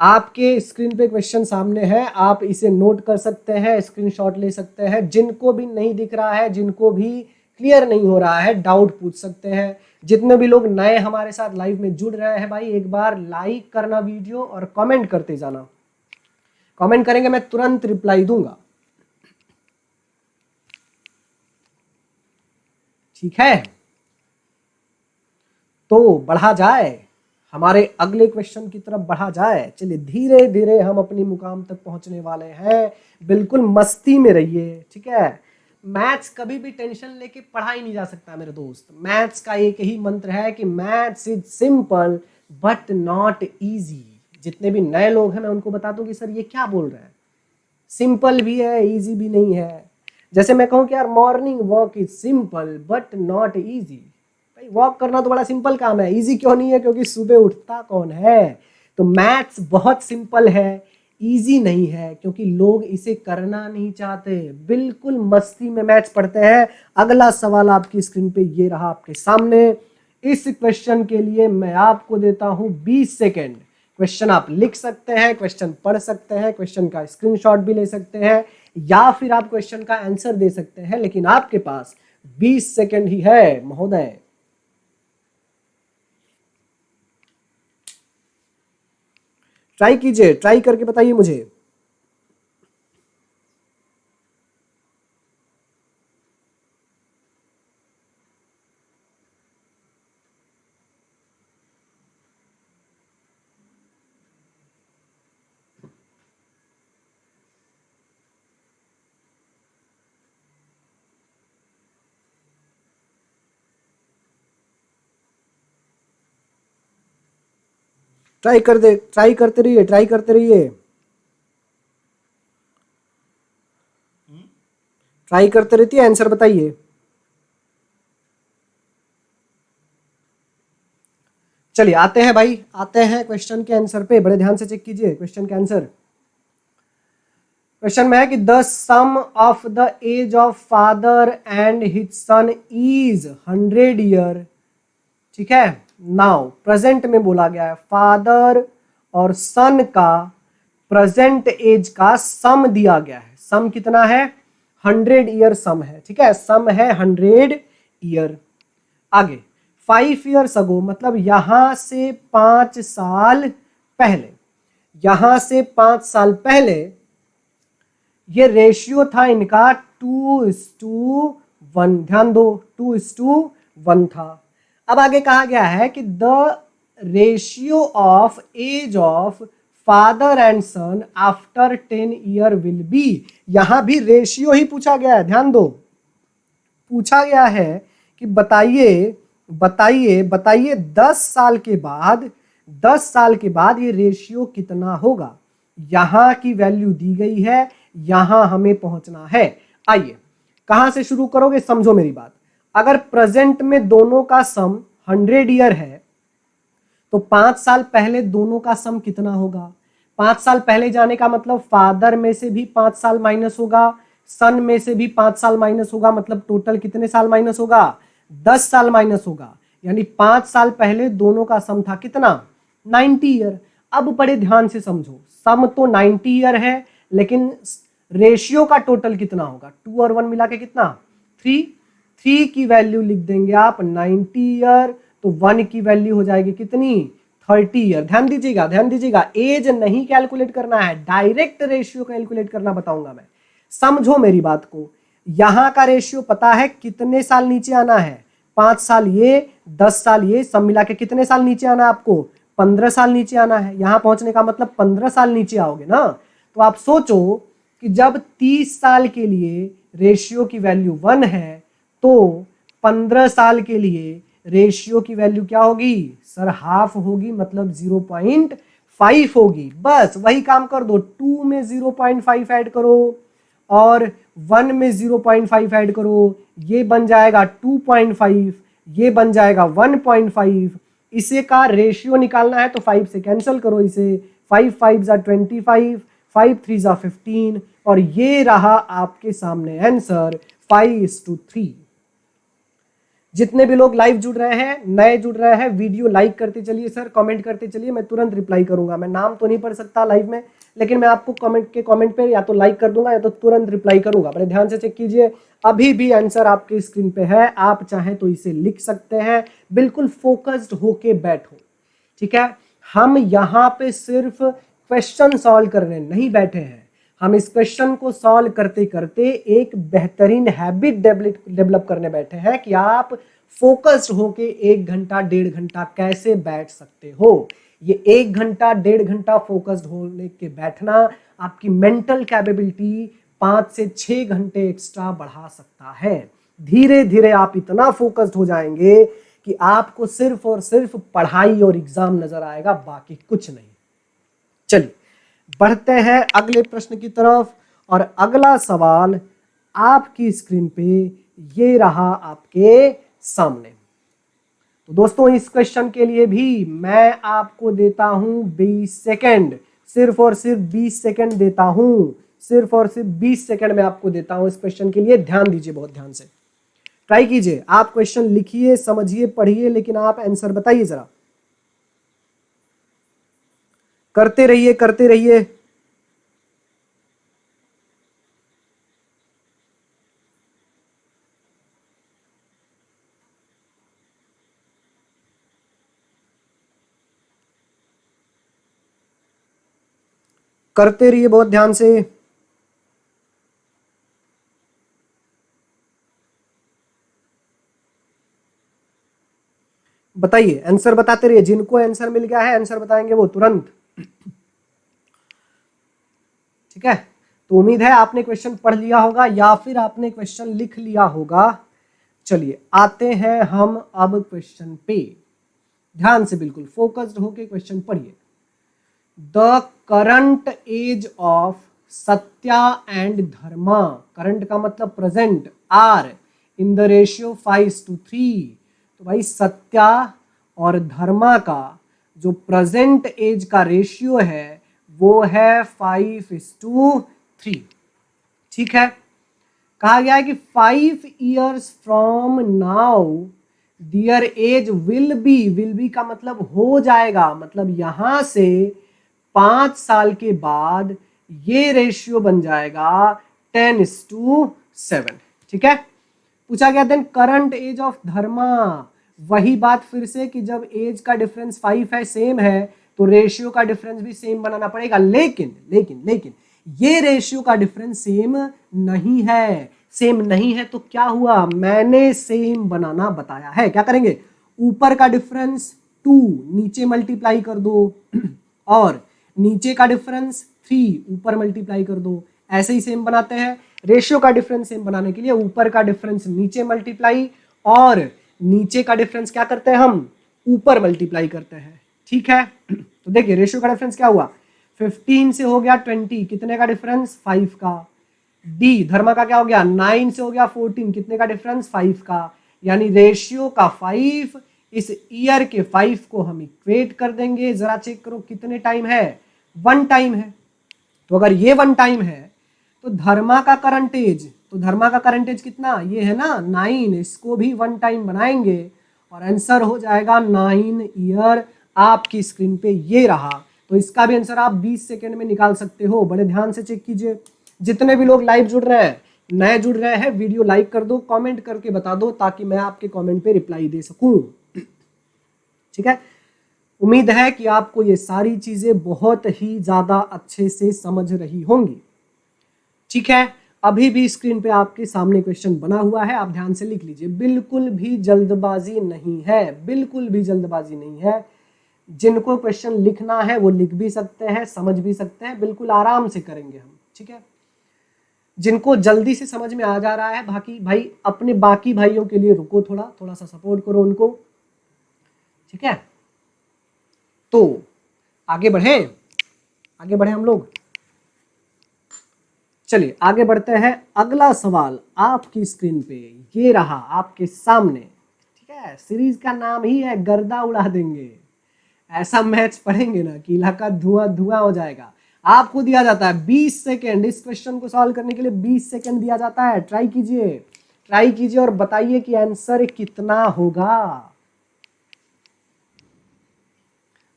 आपके स्क्रीन पे क्वेश्चन सामने है, आप इसे नोट कर सकते हैं, स्क्रीनशॉट ले सकते हैं। जिनको भी नहीं दिख रहा है, जिनको भी क्लियर नहीं हो रहा है, डाउट पूछ सकते हैं। जितने भी लोग नए हमारे साथ लाइव में जुड़ रहे हैं भाई, एक बार लाइक करना वीडियो और कमेंट करते जाना, कमेंट करेंगे मैं तुरंत रिप्लाई दूंगा, ठीक है। तो बढ़ा जाए, हमारे अगले क्वेश्चन की तरफ बढ़ा जाए। चलिए धीरे धीरे हम अपनी मुकाम तक पहुंचने वाले हैं, बिल्कुल मस्ती में रहिए, ठीक है। मैथ्स कभी भी टेंशन लेके पढ़ा ही नहीं जा सकता मेरे दोस्त। मैथ्स का एक ही मंत्र है कि maths is simple but not easy. जितने भी नए लोग हैं मैं उनको बता दूं कि सर ये क्या बोल रहे हैं, सिंपल भी है इजी भी नहीं है। जैसे मैं कहूं कि यार morning walk is simple but not easy, भाई वॉक करना तो बड़ा सिंपल काम है, इजी क्यों नहीं है, क्योंकि सुबह उठता कौन है। तो मैथ्स बहुत सिंपल है, इजी नहीं है क्योंकि लोग इसे करना नहीं चाहते, बिल्कुल मस्ती में मैथ्स पढ़ते हैं। अगला सवाल आपकी स्क्रीन पे ये रहा आपके सामने। इस क्वेश्चन के लिए मैं आपको देता हूं 20 सेकेंड। क्वेश्चन आप लिख सकते हैं, क्वेश्चन पढ़ सकते हैं, क्वेश्चन का स्क्रीनशॉट भी ले सकते हैं या फिर आप क्वेश्चन का आंसर दे सकते हैं, लेकिन आपके पास 20 सेकेंड ही है महोदय। ट्राई कीजिए, ट्राई करके बताइए मुझे। ट्राई कर दे, ट्राई करते रहिए, ट्राई करते रहिए, ट्राई करते रहती है, आंसर बताइए। चलिए आते हैं भाई, आते हैं क्वेश्चन के आंसर पे, बड़े ध्यान से चेक कीजिए क्वेश्चन के आंसर। क्वेश्चन में है कि the sum of the age of father and his son is 100 year, ठीक है। नाउ प्रेजेंट में बोला गया है फादर और सन का प्रेजेंट एज का सम दिया गया है, सम कितना है 100 ईयर सम है, ठीक है, सम है 100 ईयर। आगे 5 ईयर्स अगो, मतलब यहां से 5 साल पहले, यहां से 5 साल पहले ये रेशियो था इनका 2:1, ध्यान दो 2:1 था। अब आगे कहा गया है कि the ratio of age of father and son after 10 year will be, यहां भी रेशियो ही पूछा गया है, ध्यान दो, पूछा गया है कि बताइए बताइए बताइए 10 साल के बाद, 10 साल के बाद ये रेशियो कितना होगा। यहां की वैल्यू दी गई है, यहां हमें पहुंचना है। आइए कहां से शुरू करोगे, समझो मेरी बात। अगर प्रेजेंट में दोनों का सम 100 ईयर है तो 5 साल पहले दोनों का सम कितना होगा? 5 साल पहले जाने का मतलब फादर में से भी 5 साल माइनस होगा, सन में से भी 5 साल माइनस होगा, मतलब टोटल कितने साल माइनस होगा? 10 साल माइनस होगा। यानी 5 साल पहले दोनों का सम था कितना? 90 ईयर। अब बड़े ध्यान से समझो, सम तो 90 ईयर है, लेकिन रेशियो का टोटल कितना होगा? 2 और 1 मिला के कितना? 3। 3 की वैल्यू लिख देंगे आप 90 ईयर, तो 1 की वैल्यू हो जाएगी कितनी? 30 ईयर। ध्यान दीजिएगा, ध्यान दीजिएगा, एज नहीं कैलकुलेट करना है, डायरेक्ट रेशियो कैलकुलेट करना बताऊंगा मैं। समझो मेरी बात को, यहां का रेशियो पता है कितने साल नीचे आना है? 5 साल ये, 10 साल ये, सब मिला के कितने साल नीचे आना है आपको? 15 साल नीचे आना है। यहां पहुंचने का मतलब 15 साल नीचे आओगे ना। तो आप सोचो कि जब 30 साल के लिए रेशियो की वैल्यू 1 है, तो 15 साल के लिए रेशियो की वैल्यू क्या होगी? सर हाफ होगी, मतलब 0.5 होगी। बस वही काम कर दो, 2 में 0.5 ऐड करो और 1 में 0.5 ऐड करो, ये बन जाएगा 2.5, ये बन जाएगा 1.5। इसे का रेशियो निकालना है तो 5 से कैंसिल करो इसे, 5 5 जा 25, 5 3 जा 15, और ये रहा आपके सामने आंसर 5:3। जितने भी लोग लाइव जुड़ रहे हैं, नए जुड़ रहे हैं, वीडियो लाइक करते चलिए सर, कमेंट करते चलिए, मैं तुरंत रिप्लाई करूंगा। मैं नाम तो नहीं पढ़ सकता लाइव में, लेकिन मैं आपको कमेंट पे या तो लाइक कर दूंगा या तो तुरंत रिप्लाई करूंगा। बड़े ध्यान से चेक कीजिए, अभी भी आंसर आपके स्क्रीन पे है, आप चाहें तो इसे लिख सकते हैं। बिल्कुल फोकस्ड होके बैठो, ठीक है। हम यहाँ पे सिर्फ क्वेश्चन सॉल्व करने नहीं बैठे हैं, हम इस क्वेश्चन को सॉल्व करते करते एक बेहतरीन हैबिट डेवलप करने बैठे हैं कि आप फोकस्ड होके 1 घंटा 1.5 घंटा कैसे बैठ सकते हो। ये 1 घंटा 1.5 घंटा फोकस्ड होने के बैठना आपकी मेंटल कैपेबिलिटी 5 से 6 घंटे एक्स्ट्रा बढ़ा सकता है। धीरे धीरे आप इतना फोकस्ड हो जाएंगे कि आपको सिर्फ और सिर्फ पढ़ाई और एग्जाम नजर आएगा, बाकी कुछ नहीं। चलिए बढ़ते हैं अगले प्रश्न की तरफ, और अगला सवाल आपकी स्क्रीन पे ये रहा आपके सामने। तो दोस्तों इस क्वेश्चन के लिए भी मैं आपको देता हूं 20 सेकेंड, सिर्फ और सिर्फ 20 सेकेंड देता हूं, सिर्फ और सिर्फ 20 सेकेंड में आपको देता हूं इस क्वेश्चन के लिए। ध्यान दीजिए, बहुत ध्यान से ट्राई कीजिए। आप क्वेश्चन लिखिए, समझिए, पढ़िए, लेकिन आप आंसर बताइए जरा। करते रहिए, करते रहिए। करते रहिए बहुत ध्यान से। बताइए, आंसर बताते रहिए। जिनको आंसर मिल गया है, आंसर बताएंगे वो तुरंत, ठीक है। तो उम्मीद है आपने क्वेश्चन पढ़ लिया होगा या फिर आपने क्वेश्चन लिख लिया होगा। चलिए आते हैं हम अब क्वेश्चन पे। ध्यान से बिल्कुल फोकस्ड होके क्वेश्चन पढ़िए। The current age of Satya and Dharma, current का मतलब present, are in the ratio 5:3। तो भाई सत्या और धर्मा का जो प्रेजेंट एज का रेशियो है वो है 5:3, ठीक है। कहा गया है कि 5 years from now their age will be का मतलब हो जाएगा, मतलब यहां से 5 साल के बाद ये रेशियो बन जाएगा 10:7, ठीक है। पूछा गया देन करंट एज ऑफ धर्मा, वही बात फिर से कि जब एज का डिफरेंस 5 है, सेम है, तो रेशियो का डिफरेंस भी सेम बनाना पड़ेगा। लेकिन लेकिन लेकिन ये रेशियो का डिफरेंस सेम नहीं है। सेम नहीं है तो क्या हुआ, मैंने सेम बनाना बताया है। क्या करेंगे, ऊपर का डिफरेंस 2 नीचे मल्टीप्लाई कर दो और नीचे का डिफरेंस 3 ऊपर मल्टीप्लाई कर दो, ऐसे ही सेम बनाते हैं। रेशियो का डिफरेंस सेम बनाने के लिए ऊपर का डिफरेंस नीचे मल्टीप्लाई और नीचे का डिफरेंस क्या करते हैं हम, ऊपर मल्टीप्लाई करते हैं, ठीक है। तो देखिए रेशियो का डिफरेंस क्या हुआ, 15 से हो गया 20, कितने का डिफरेंस? 5 का। डी धर्मा का क्या हो गया? 9 से हो गया 14, कितने का डिफरेंस? 5 का। यानी रेशियो का 5 इस ईयर के 5 को हम इक्वेट कर देंगे। जरा चेक करो कितने टाइम है? 1 टाइम है। तो अगर ये 1 टाइम है तो धर्मा का करंट एज, तो धर्मा का करंट एज कितना? ये है ना 9, इसको भी 1 टाइम बनाएंगे और आंसर हो जाएगा 9 ईयर। आपकी स्क्रीन पे ये रहा। तो इसका भी आंसर आप 20 सेकेंड में निकाल सकते हो। बड़े ध्यान से चेक कीजिए। जितने भी लोग लाइव जुड़ रहे हैं, नए जुड़ रहे हैं, वीडियो लाइक कर दो, कमेंट करके बता दो ताकि मैं आपके कमेंट पे रिप्लाई दे सकूं। ठीक है, उम्मीद है कि आपको ये सारी चीजें बहुत ही ज्यादा अच्छे से समझ रही होंगी। ठीक है, अभी भी स्क्रीन पे आपके सामने क्वेश्चन बना हुआ है, आप ध्यान से लिख लीजिए। बिल्कुल भी जल्दबाजी नहीं है, बिल्कुल भी जल्दबाजी नहीं है। जिनको क्वेश्चन लिखना है वो लिख भी सकते हैं, समझ भी सकते हैं, बिल्कुल आराम से करेंगे हम। ठीक है, जिनको जल्दी से समझ में आ जा रहा है, बाकी भाई अपने बाकी भाइयों के लिए रुको, थोड़ा थोड़ा सा सपोर्ट करो उनको। ठीक है, तो आगे बढ़े, आगे बढ़े हम लोग। चलिए आगे बढ़ते हैं। अगला सवाल आपकी स्क्रीन पे ये रहा आपके सामने। ठीक है, सीरीज का नाम ही है गर्दा उड़ा देंगे। ऐसा मैच पढ़ेंगे ना कि इलाका धुआं धुआं हो जाएगा। आपको दिया जाता है 20 सेकेंड, इस क्वेश्चन को सॉल्व करने के लिए 20 सेकेंड दिया जाता है। ट्राई कीजिए, ट्राई कीजिए और बताइए कि आंसर कितना होगा।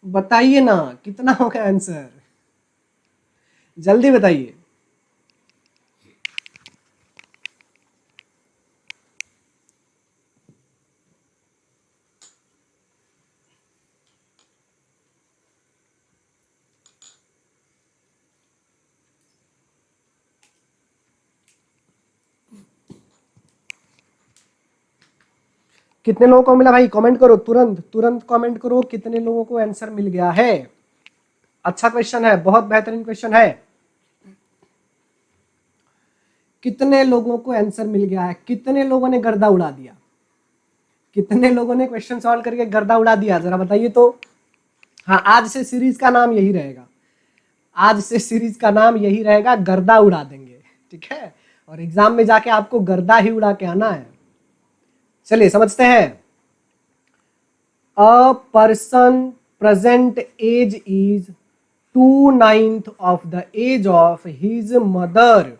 बताइए ना कितना होगा आंसर, जल्दी बताइए। कितने लोगों को मिला भाई? कमेंट करो, तुरंत तुरंत कमेंट करो कितने लोगों को आंसर मिल गया है। अच्छा क्वेश्चन है, बहुत बेहतरीन क्वेश्चन है। कितने लोगों को आंसर मिल गया है? कितने लोगों ने गर्दा उड़ा दिया? कितने लोगों ने क्वेश्चन सॉल्व करके गर्दा उड़ा दिया? जरा बताइए तो। हाँ, आज से सीरीज का नाम यही रहेगा, आज से सीरीज का नाम यही रहेगा, गर्दा उड़ा देंगे। ठीक है, और एग्जाम में जाके आपको गर्दा ही उड़ा के आना है। चलिए समझते हैं। A person present age is 2/9 of the age of his mother.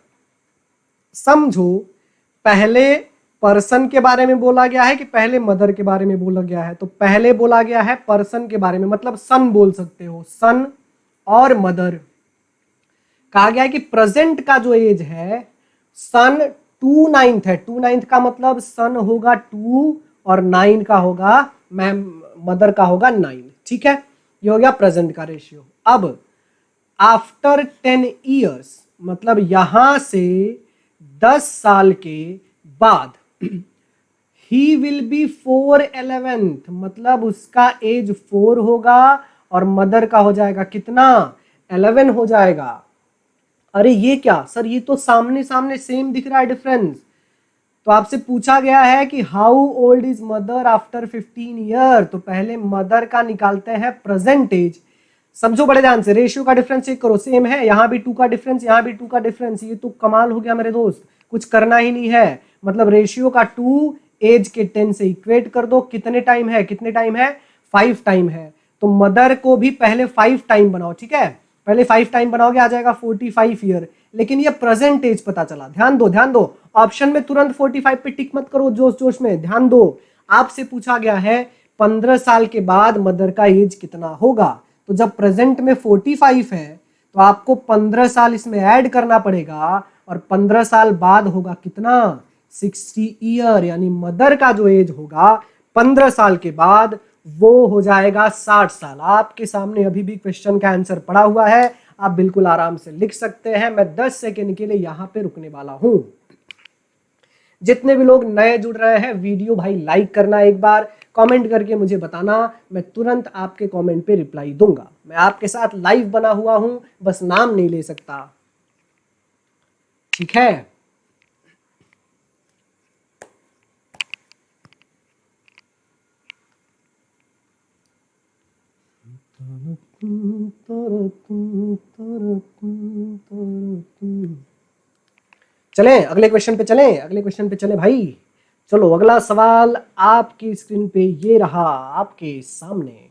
समझो, पहले पर्सन के बारे में बोला गया है कि पहले मदर के बारे में बोला गया है? तो पहले बोला गया है पर्सन के बारे में, मतलब सन बोल सकते हो, सन और मदर। कहा गया है कि प्रेजेंट का जो एज है सन 2/9 है। 2/9 का मतलब सन होगा 2 और 9 का होगा, मैम मदर का होगा 9। ठीक है, ये हो गया प्रेजेंट का रेशियो। अब आफ्टर 10 ईयर्स, मतलब यहां से 10 साल के बाद, ही विल बी 4/11, मतलब उसका एज 4 होगा और मदर का हो जाएगा कितना? 11 हो जाएगा। अरे ये क्या सर, ये तो सामने सामने सेम दिख रहा है डिफरेंस। तो आपसे पूछा गया है कि how old is mother after 15 year, तो पहले मदर का निकालते हैं प्रेजेंट एज। समझो बड़े ध्यान से, रेशियो का डिफरेंस चेक करो, सेम है, यहां भी 2 का डिफरेंस, यहां भी 2 का डिफरेंस। ये तो कमाल हो गया मेरे दोस्त, कुछ करना ही नहीं है। मतलब रेशियो का 2 एज के 10 से इक्वेट कर दो। कितने टाइम है? कितने टाइम है? 5 टाइम है। तो मदर को भी पहले 5 टाइम बनाओ। ठीक है, पहले 5 टाइम बनाओगे, आ जाएगा 45 ईयर। लेकिन ये प्रेजेंट एज पता चला। ध्यान दो, ध्यान दो, ऑप्शन में तुरंत 45 पे टिक मत करो जोश जोश में, ध्यान दो। आपसे पूछा गया है 15 साल के बाद मदर का एज कितना होगा। तो जब प्रेजेंट में 45 है तो आपको 15 साल इसमें ऐड करना पड़ेगा, और 15 साल बाद होगा कितना? 60 ईयर। यानी मदर का जो एज होगा 15 साल के बाद वो हो जाएगा 60 साल। आपके सामने अभी भी क्वेश्चन का आंसर पड़ा हुआ है, आप बिल्कुल आराम से लिख सकते हैं। मैं 10 सेकेंड के लिए यहां पे रुकने वाला हूं। जितने भी लोग नए जुड़ रहे हैं, वीडियो भाई लाइक करना, एक बार कमेंट करके मुझे बताना, मैं तुरंत आपके कमेंट पे रिप्लाई दूंगा। मैं आपके साथ लाइव बना हुआ हूं, बस नाम नहीं ले सकता। ठीक है, चले अगले क्वेश्चन पे चले, अगले क्वेश्चन पे चले भाई। चलो अगला सवाल आपकी स्क्रीन पे ये रहा आपके सामने।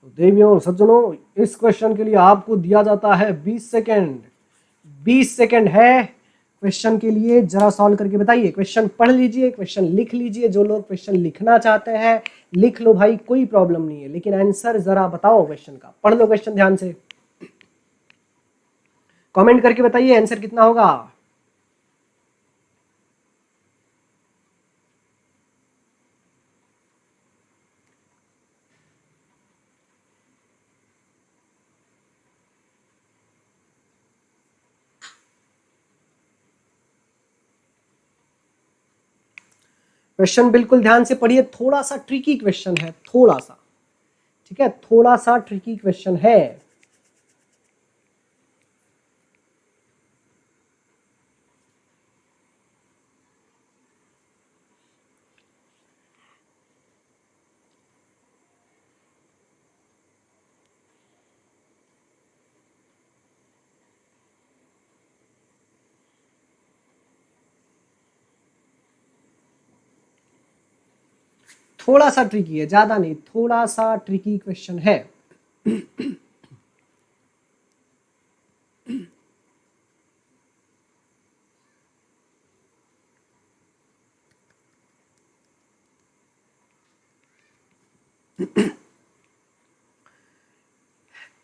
तो देवियों और सज्जनों, इस क्वेश्चन के लिए आपको दिया जाता है 20 सेकेंड। 20 सेकेंड है क्वेश्चन के लिए, जरा सॉल्व करके बताइए। क्वेश्चन पढ़ लीजिए, क्वेश्चन लिख लीजिए। जो लोग क्वेश्चन लिखना चाहते हैं लिख लो भाई, कोई प्रॉब्लम नहीं है, लेकिन आंसर जरा बताओ क्वेश्चन का। पढ़ लो क्वेश्चन ध्यान से, कमेंट करके बताइए आंसर कितना होगा। क्वेश्चन बिल्कुल ध्यान से पढ़िए, थोड़ा सा ट्रिकी क्वेश्चन है, थोड़ा सा, ठीक है, थोड़ा सा ट्रिकी क्वेश्चन है। थोड़ा सा ट्रिकी है, ज्यादा नहीं, थोड़ा सा ट्रिकी क्वेश्चन है।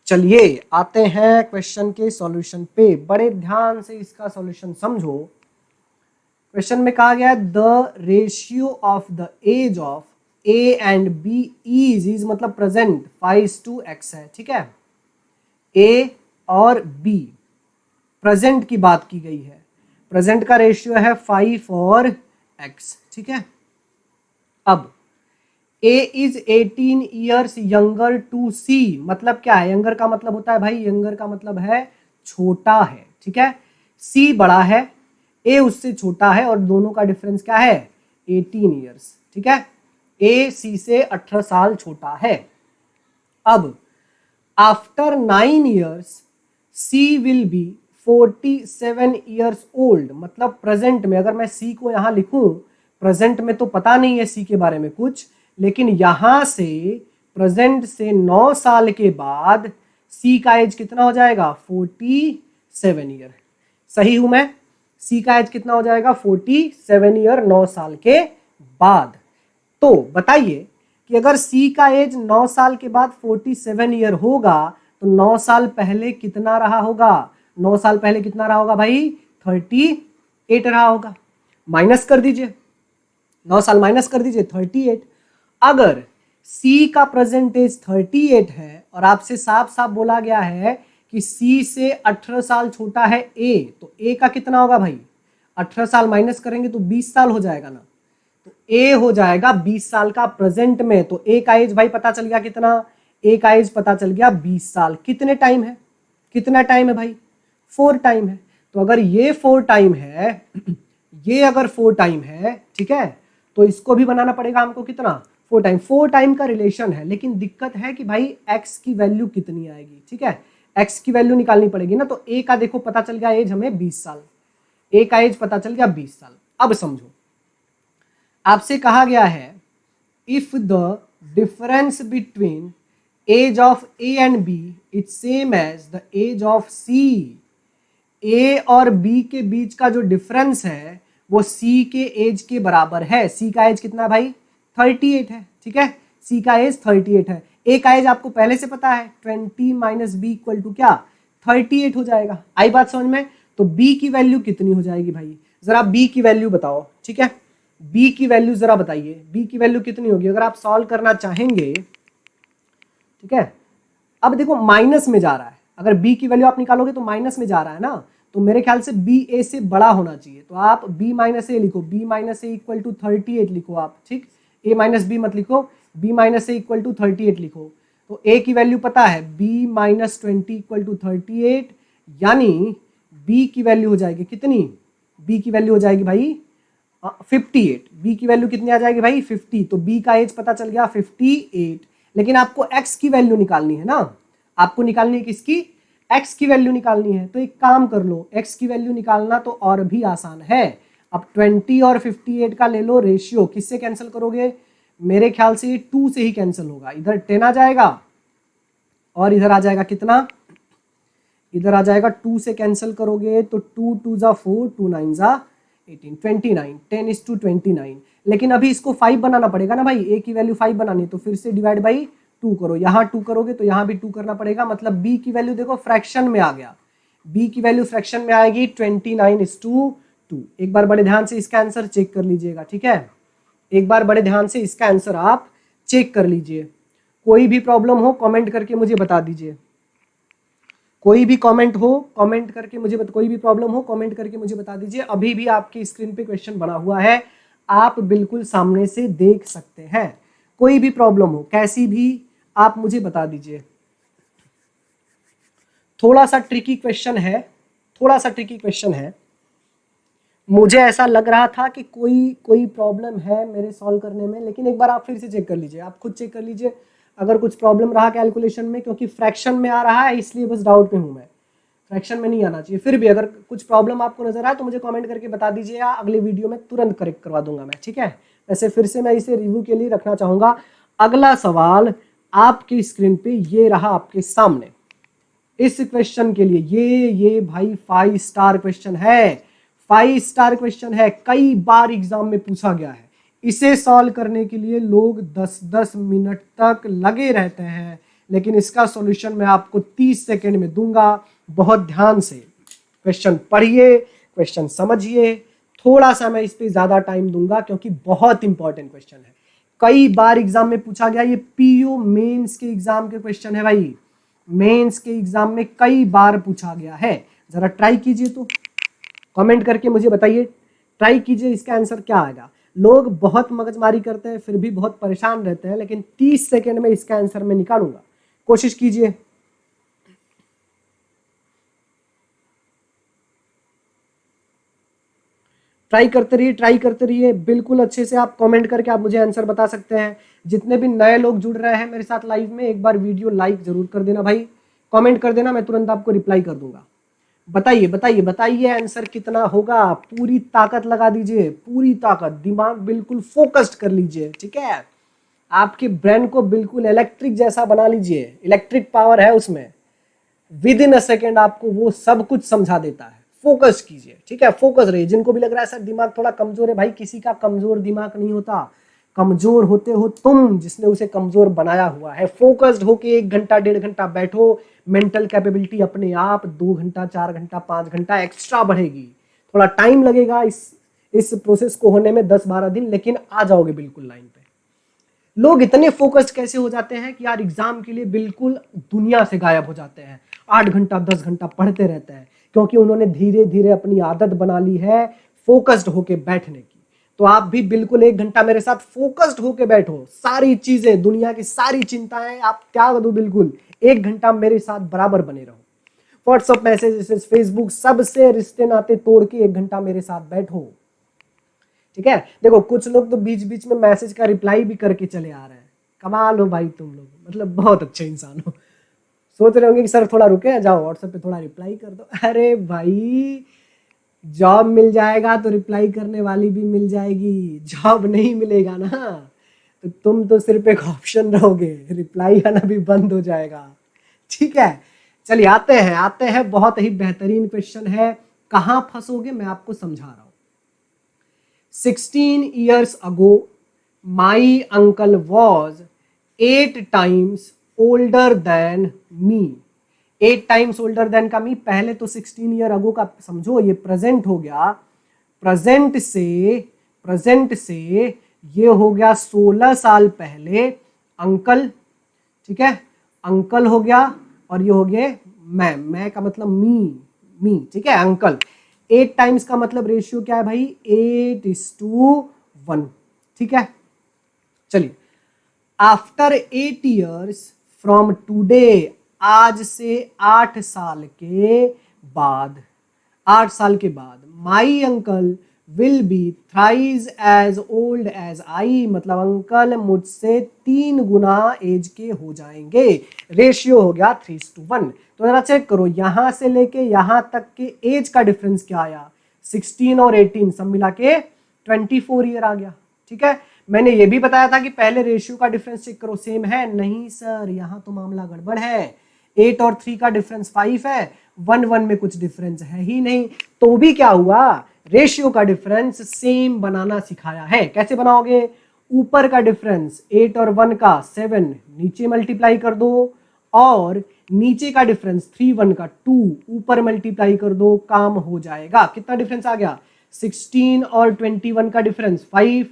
चलिए आते हैं क्वेश्चन के सॉल्यूशन पे, बड़े ध्यान से इसका सॉल्यूशन समझो। क्वेश्चन में कहा गया है the ratio of the age of A and B is मतलब प्रेजेंट 5:x है, ठीक है। ए और बी प्रेजेंट की बात की गई है, प्रेजेंट का रेशियो है 5 और x, ठीक है। अब A is 18 years younger to C, मतलब क्या है, यंगर का मतलब होता है भाई, यंगर का मतलब है छोटा है, ठीक है। C बड़ा है, A उससे छोटा है, और दोनों का डिफरेंस क्या है, 18 ईयर्स, ठीक है। A C से 18 साल छोटा है। अब after 9 years C will be 47 years old, मतलब प्रेजेंट में, अगर मैं C को यहां लिखूं, प्रेजेंट में तो पता नहीं है C के बारे में कुछ, लेकिन यहां से प्रेजेंट से 9 साल के बाद C का एज कितना हो जाएगा, 47 ईयर। सही हूं मैं, C का एज कितना हो जाएगा, 47 ईयर 9 साल के बाद। तो बताइए कि अगर C का एज 9 साल के बाद 47 ईयर होगा तो 9 साल पहले कितना रहा होगा, 9 साल पहले कितना रहा होगा भाई, 38 रहा होगा। माइनस कर दीजिए, 9 साल माइनस कर दीजिए, 38। अगर C का प्रेजेंट एज 38 है और आपसे साफ साफ बोला गया है कि C से 18 साल छोटा है A, तो A का कितना होगा भाई, 18 साल माइनस करेंगे तो 20 साल हो जाएगा ना, तो A हो जाएगा 20 साल का प्रेजेंट में। तो A का एज भाई पता चल गया कितना, A का एज पता चल गया 20 साल। कितने टाइम है, कितना टाइम है भाई, 4 टाइम है। तो अगर ये 4 टाइम है, ये अगर 4 टाइम है, ठीक है, तो इसको भी बनाना पड़ेगा हमको कितना, 4 टाइम। 4 टाइम का रिलेशन है, लेकिन दिक्कत है कि भाई x की वैल्यू कितनी आएगी, ठीक है, x की वैल्यू निकालनी पड़ेगी ना। तो A का देखो पता चल गया एज हमें 20 साल, A का एज पता चल गया 20 साल। अब समझो, आपसे कहा गया है if the difference between age of A and B is same age the age of C, A और B के बीच का जो डिफरेंस है वो C के एज के बराबर है। C का एज कितना भाई, 38 है, ठीक है, C का एज 38 है। A का एज आपको पहले से पता है, 20 माइनस बी इक्वल टू क्या, 38 हो जाएगा। आई बात समझ में। तो B की वैल्यू कितनी हो जाएगी भाई, जरा B की वैल्यू बताओ, ठीक है, B की वैल्यू जरा बताइए, B की वैल्यू कितनी होगी अगर आप सॉल्व करना चाहेंगे, ठीक है। अब देखो माइनस में जा रहा है, अगर B की वैल्यू आप निकालोगे तो माइनस में जा रहा है ना, तो मेरे ख्याल से B A से बड़ा होना चाहिए। तो आप B माइनस ए लिखो, B minus A equal to 38 लिखो आप, ठीक, A माइनस बी मत लिखो, B minus A equal to 38 लिखो। तो A की वैल्यू पता है, B माइनस 20 इक्वल टू 38, यानी B की वैल्यू हो जाएगी कितनी, B की वैल्यू हो जाएगी भाई 58। B की वैल्यू कितनी आ जाएगी भाई, 50। तो B का एज पता चल गया 58, लेकिन आपको x की वैल्यू निकालनी है ना, आपको निकालनी है किसकी, x की वैल्यू निकालनी है। तो एक काम कर लो, x की वैल्यू निकालना तो और भी आसान है। अब 20 और 58 का ले लो रेशियो, किससे कैंसिल करोगे, मेरे ख्याल से ये 2 से ही कैंसिल होगा। इधर 10 आ जाएगा और इधर आ जाएगा कितना, इधर आ जाएगा 2 से कैंसिल करोगे तो 2 2 जा 4, 2 9 जा 18, 29, 10:29। लेकिन अभी इसको 5 बनाना पड़ेगा ना भाई, a की वैल्यू 5 बनानी, तो फिर से डिवाइड बाई 2 करो, यहाँ 2 करोगे तो यहाँ भी 2 करना पड़ेगा। मतलब b की वैल्यू देखो फ्रैक्शन में आ गया, b की वैल्यू फ्रैक्शन में आएगी 29:2। एक बार बड़े ध्यान से इसका आंसर चेक कर लीजिएगा, ठीक है, एक बार बड़े ध्यान से इसका आंसर आप चेक कर लीजिए। कोई भी प्रॉब्लम हो कमेंट करके मुझे बता दीजिए, कोई भी कमेंट हो कमेंट करके मुझे कोई भी प्रॉब्लम हो कमेंट करके मुझे बता दीजिए। अभी भी आपकी स्क्रीन पे क्वेश्चन बना हुआ है, आप बिल्कुल सामने से देख सकते हैं। कोई भी प्रॉब्लम हो कैसी भी आप मुझे बता दीजिए। थोड़ा सा ट्रिकी क्वेश्चन है, थोड़ा सा ट्रिकी क्वेश्चन है, मुझे ऐसा लग रहा था कि कोई प्रॉब्लम है मेरे सॉल्व करने में, लेकिन एक बार आप फिर से चेक कर लीजिए, आप खुद चेक कर लीजिए अगर कुछ प्रॉब्लम रहा कैलकुलेशन में, क्योंकि फ्रैक्शन में आ रहा है इसलिए बस डाउट में हूं मैं, फ्रैक्शन में नहीं आना चाहिए। फिर भी अगर कुछ प्रॉब्लम आपको नजर आए तो मुझे कमेंट करके बता दीजिए, या अगले वीडियो में तुरंत करेक्ट करवा दूंगा मैं, ठीक है। वैसे फिर से मैं इसे रिव्यू के लिए रखना चाहूंगा। अगला सवाल आपकी स्क्रीन पे ये रहा आपके सामने। इस क्वेश्चन के लिए ये भाई 5 स्टार क्वेश्चन है, 5 स्टार क्वेश्चन है, कई बार एग्जाम में पूछा गया है। इसे सॉल्व करने के लिए लोग 10-10 मिनट तक लगे रहते हैं, लेकिन इसका सॉल्यूशन मैं आपको 30 सेकंड में दूंगा। बहुत ध्यान से क्वेश्चन पढ़िए, क्वेश्चन समझिए, थोड़ा सा मैं इस पे ज्यादा टाइम दूंगा क्योंकि बहुत इंपॉर्टेंट क्वेश्चन है, कई बार एग्जाम में पूछा गया। ये पीओ मेंस के एग्जाम के क्वेश्चन है भाई, मेंस के एग्जाम में कई बार पूछा गया है। जरा ट्राई कीजिए, तो कमेंट करके मुझे बताइए, ट्राई कीजिए इसका आंसर क्या आएगा। लोग बहुत मगजमारी करते हैं फिर भी बहुत परेशान रहते हैं, लेकिन 30 सेकंड में इसका आंसर मैं निकालूंगा, कोशिश कीजिए। ट्राई करते रहिए, ट्राई करते रहिए, बिल्कुल अच्छे से आप कमेंट करके आप मुझे आंसर बता सकते हैं। जितने भी नए लोग जुड़ रहे हैं मेरे साथ लाइव में, एक बार वीडियो लाइक जरूर कर देना भाई, कमेंट कर देना, मैं तुरंत आपको रिप्लाई कर दूंगा। बताइए बताइए बताइए आंसर कितना होगा, पूरी ताकत लगा दीजिए, पूरी ताकत, दिमाग बिल्कुल फोकस्ड कर लीजिए, ठीक है। आपके ब्रेन को बिल्कुल इलेक्ट्रिक जैसा बना लीजिए, इलेक्ट्रिक पावर है उसमें, विद इन अ सेकेंड आपको वो सब कुछ समझा देता है। फोकस कीजिए, ठीक है, फोकस रहिए। जिनको भी लग रहा है सर दिमाग थोड़ा कमजोर है, भाई किसी का कमजोर दिमाग नहीं होता, कमजोर होते हो तुम जिसने उसे कमजोर बनाया हुआ है। फोकस्ड होके 1 घंटा 1.5 घंटा बैठो, मेंटल कैपेबिलिटी अपने आप 2 घंटा 4 घंटा 5 घंटा एक्स्ट्रा बढ़ेगी। थोड़ा टाइम लगेगा इस प्रोसेस को होने में, 10-12 दिन, लेकिन आ जाओगे बिल्कुल लाइन पे। लोग इतने फोकस्ड कैसे हो जाते हैं कि यार एग्जाम के लिए बिल्कुल दुनिया से गायब हो जाते हैं, 8 घंटा 10 घंटा पढ़ते रहते हैं, क्योंकि उन्होंने धीरे धीरे अपनी आदत बना ली है फोकस्ड होके बैठने की। तो आप भी बिल्कुल 1 घंटा मेरे साथ फोकस्ड होके बैठो, सारी चीजें, दुनिया की सारी चिंताएं आप त्याग दो, बिल्कुल 1 घंटा मेरे साथ बराबर बने रहो। व्हाट्सएप मैसेजेस, फेसबुक, सबसे रिश्ते नाते तोड़ के 1 घंटा मेरे साथ बैठो, ठीक है। देखो कुछ लोग तो बीच बीच में मैसेज का रिप्लाई भी करके चले आ रहे हैं, कमाल हो भाई तुम लोग, मतलब बहुत अच्छे इंसान हो। सोच रहे होंगे कि सर थोड़ा रुके, जाओ व्हाट्सएप पे थोड़ा रिप्लाई कर दो। अरे भाई जॉब मिल जाएगा तो रिप्लाई करने वाली भी मिल जाएगी, जॉब नहीं मिलेगा ना तो तुम तो सिर्फ एक ऑप्शन रहोगे, रिप्लाई आना भी बंद हो जाएगा, ठीक है। चलिए आते हैं बहुत ही बेहतरीन क्वेश्चन है, कहां फंसोगे मैं आपको समझा रहा हूं। 16 years ago my uncle was 8 times older than me। 8 times older than का मी, पहले तो 16 ईयर अगो का समझो, ये प्रेजेंट हो गया, प्रेजेंट से ये हो गया 16 साल पहले अंकल, ठीक है, अंकल हो गया, और ये हो गया मैं का मतलब मी, ठीक है, अंकल। 8 टाइम्स का मतलब रेशियो क्या है भाई, 8:1, ठीक है। चलिए, आफ्टर 8 years फ्रॉम टूडे, आज से 8 साल के बाद, 8 साल के बाद, my uncle will be thrice age old age I, मतलब अंकल मुझसे 3 गुना एज के हो जाएंगे। रेशियो हो गया 3:1। तो जरा चेक करो, यहां से लेके यहां तक के एज का डिफरेंस क्या आया, 16 और 18 सब मिला के 24 ईयर आ गया। ठीक है, मैंने ये भी बताया था कि पहले रेशियो का डिफरेंस चेक करो, सेम है। नहीं सर, यहां तो मामला गड़बड़ है। 8 और 3 का डिफरेंस 5 है, 1 में कुछ डिफरेंस है ही नहीं। तो भी क्या हुआ, रेशियो का डिफरेंस सेम बनाना सिखाया है। कैसे बनाओगे, ऊपर का डिफरेंस 8 और 1 का 7 नीचे मल्टीप्लाई कर दो, और नीचे का डिफरेंस 3 1 का 2 ऊपर मल्टीप्लाई कर दो, काम हो जाएगा। कितना डिफरेंस आ गया, 16 और 21 का डिफरेंस 5,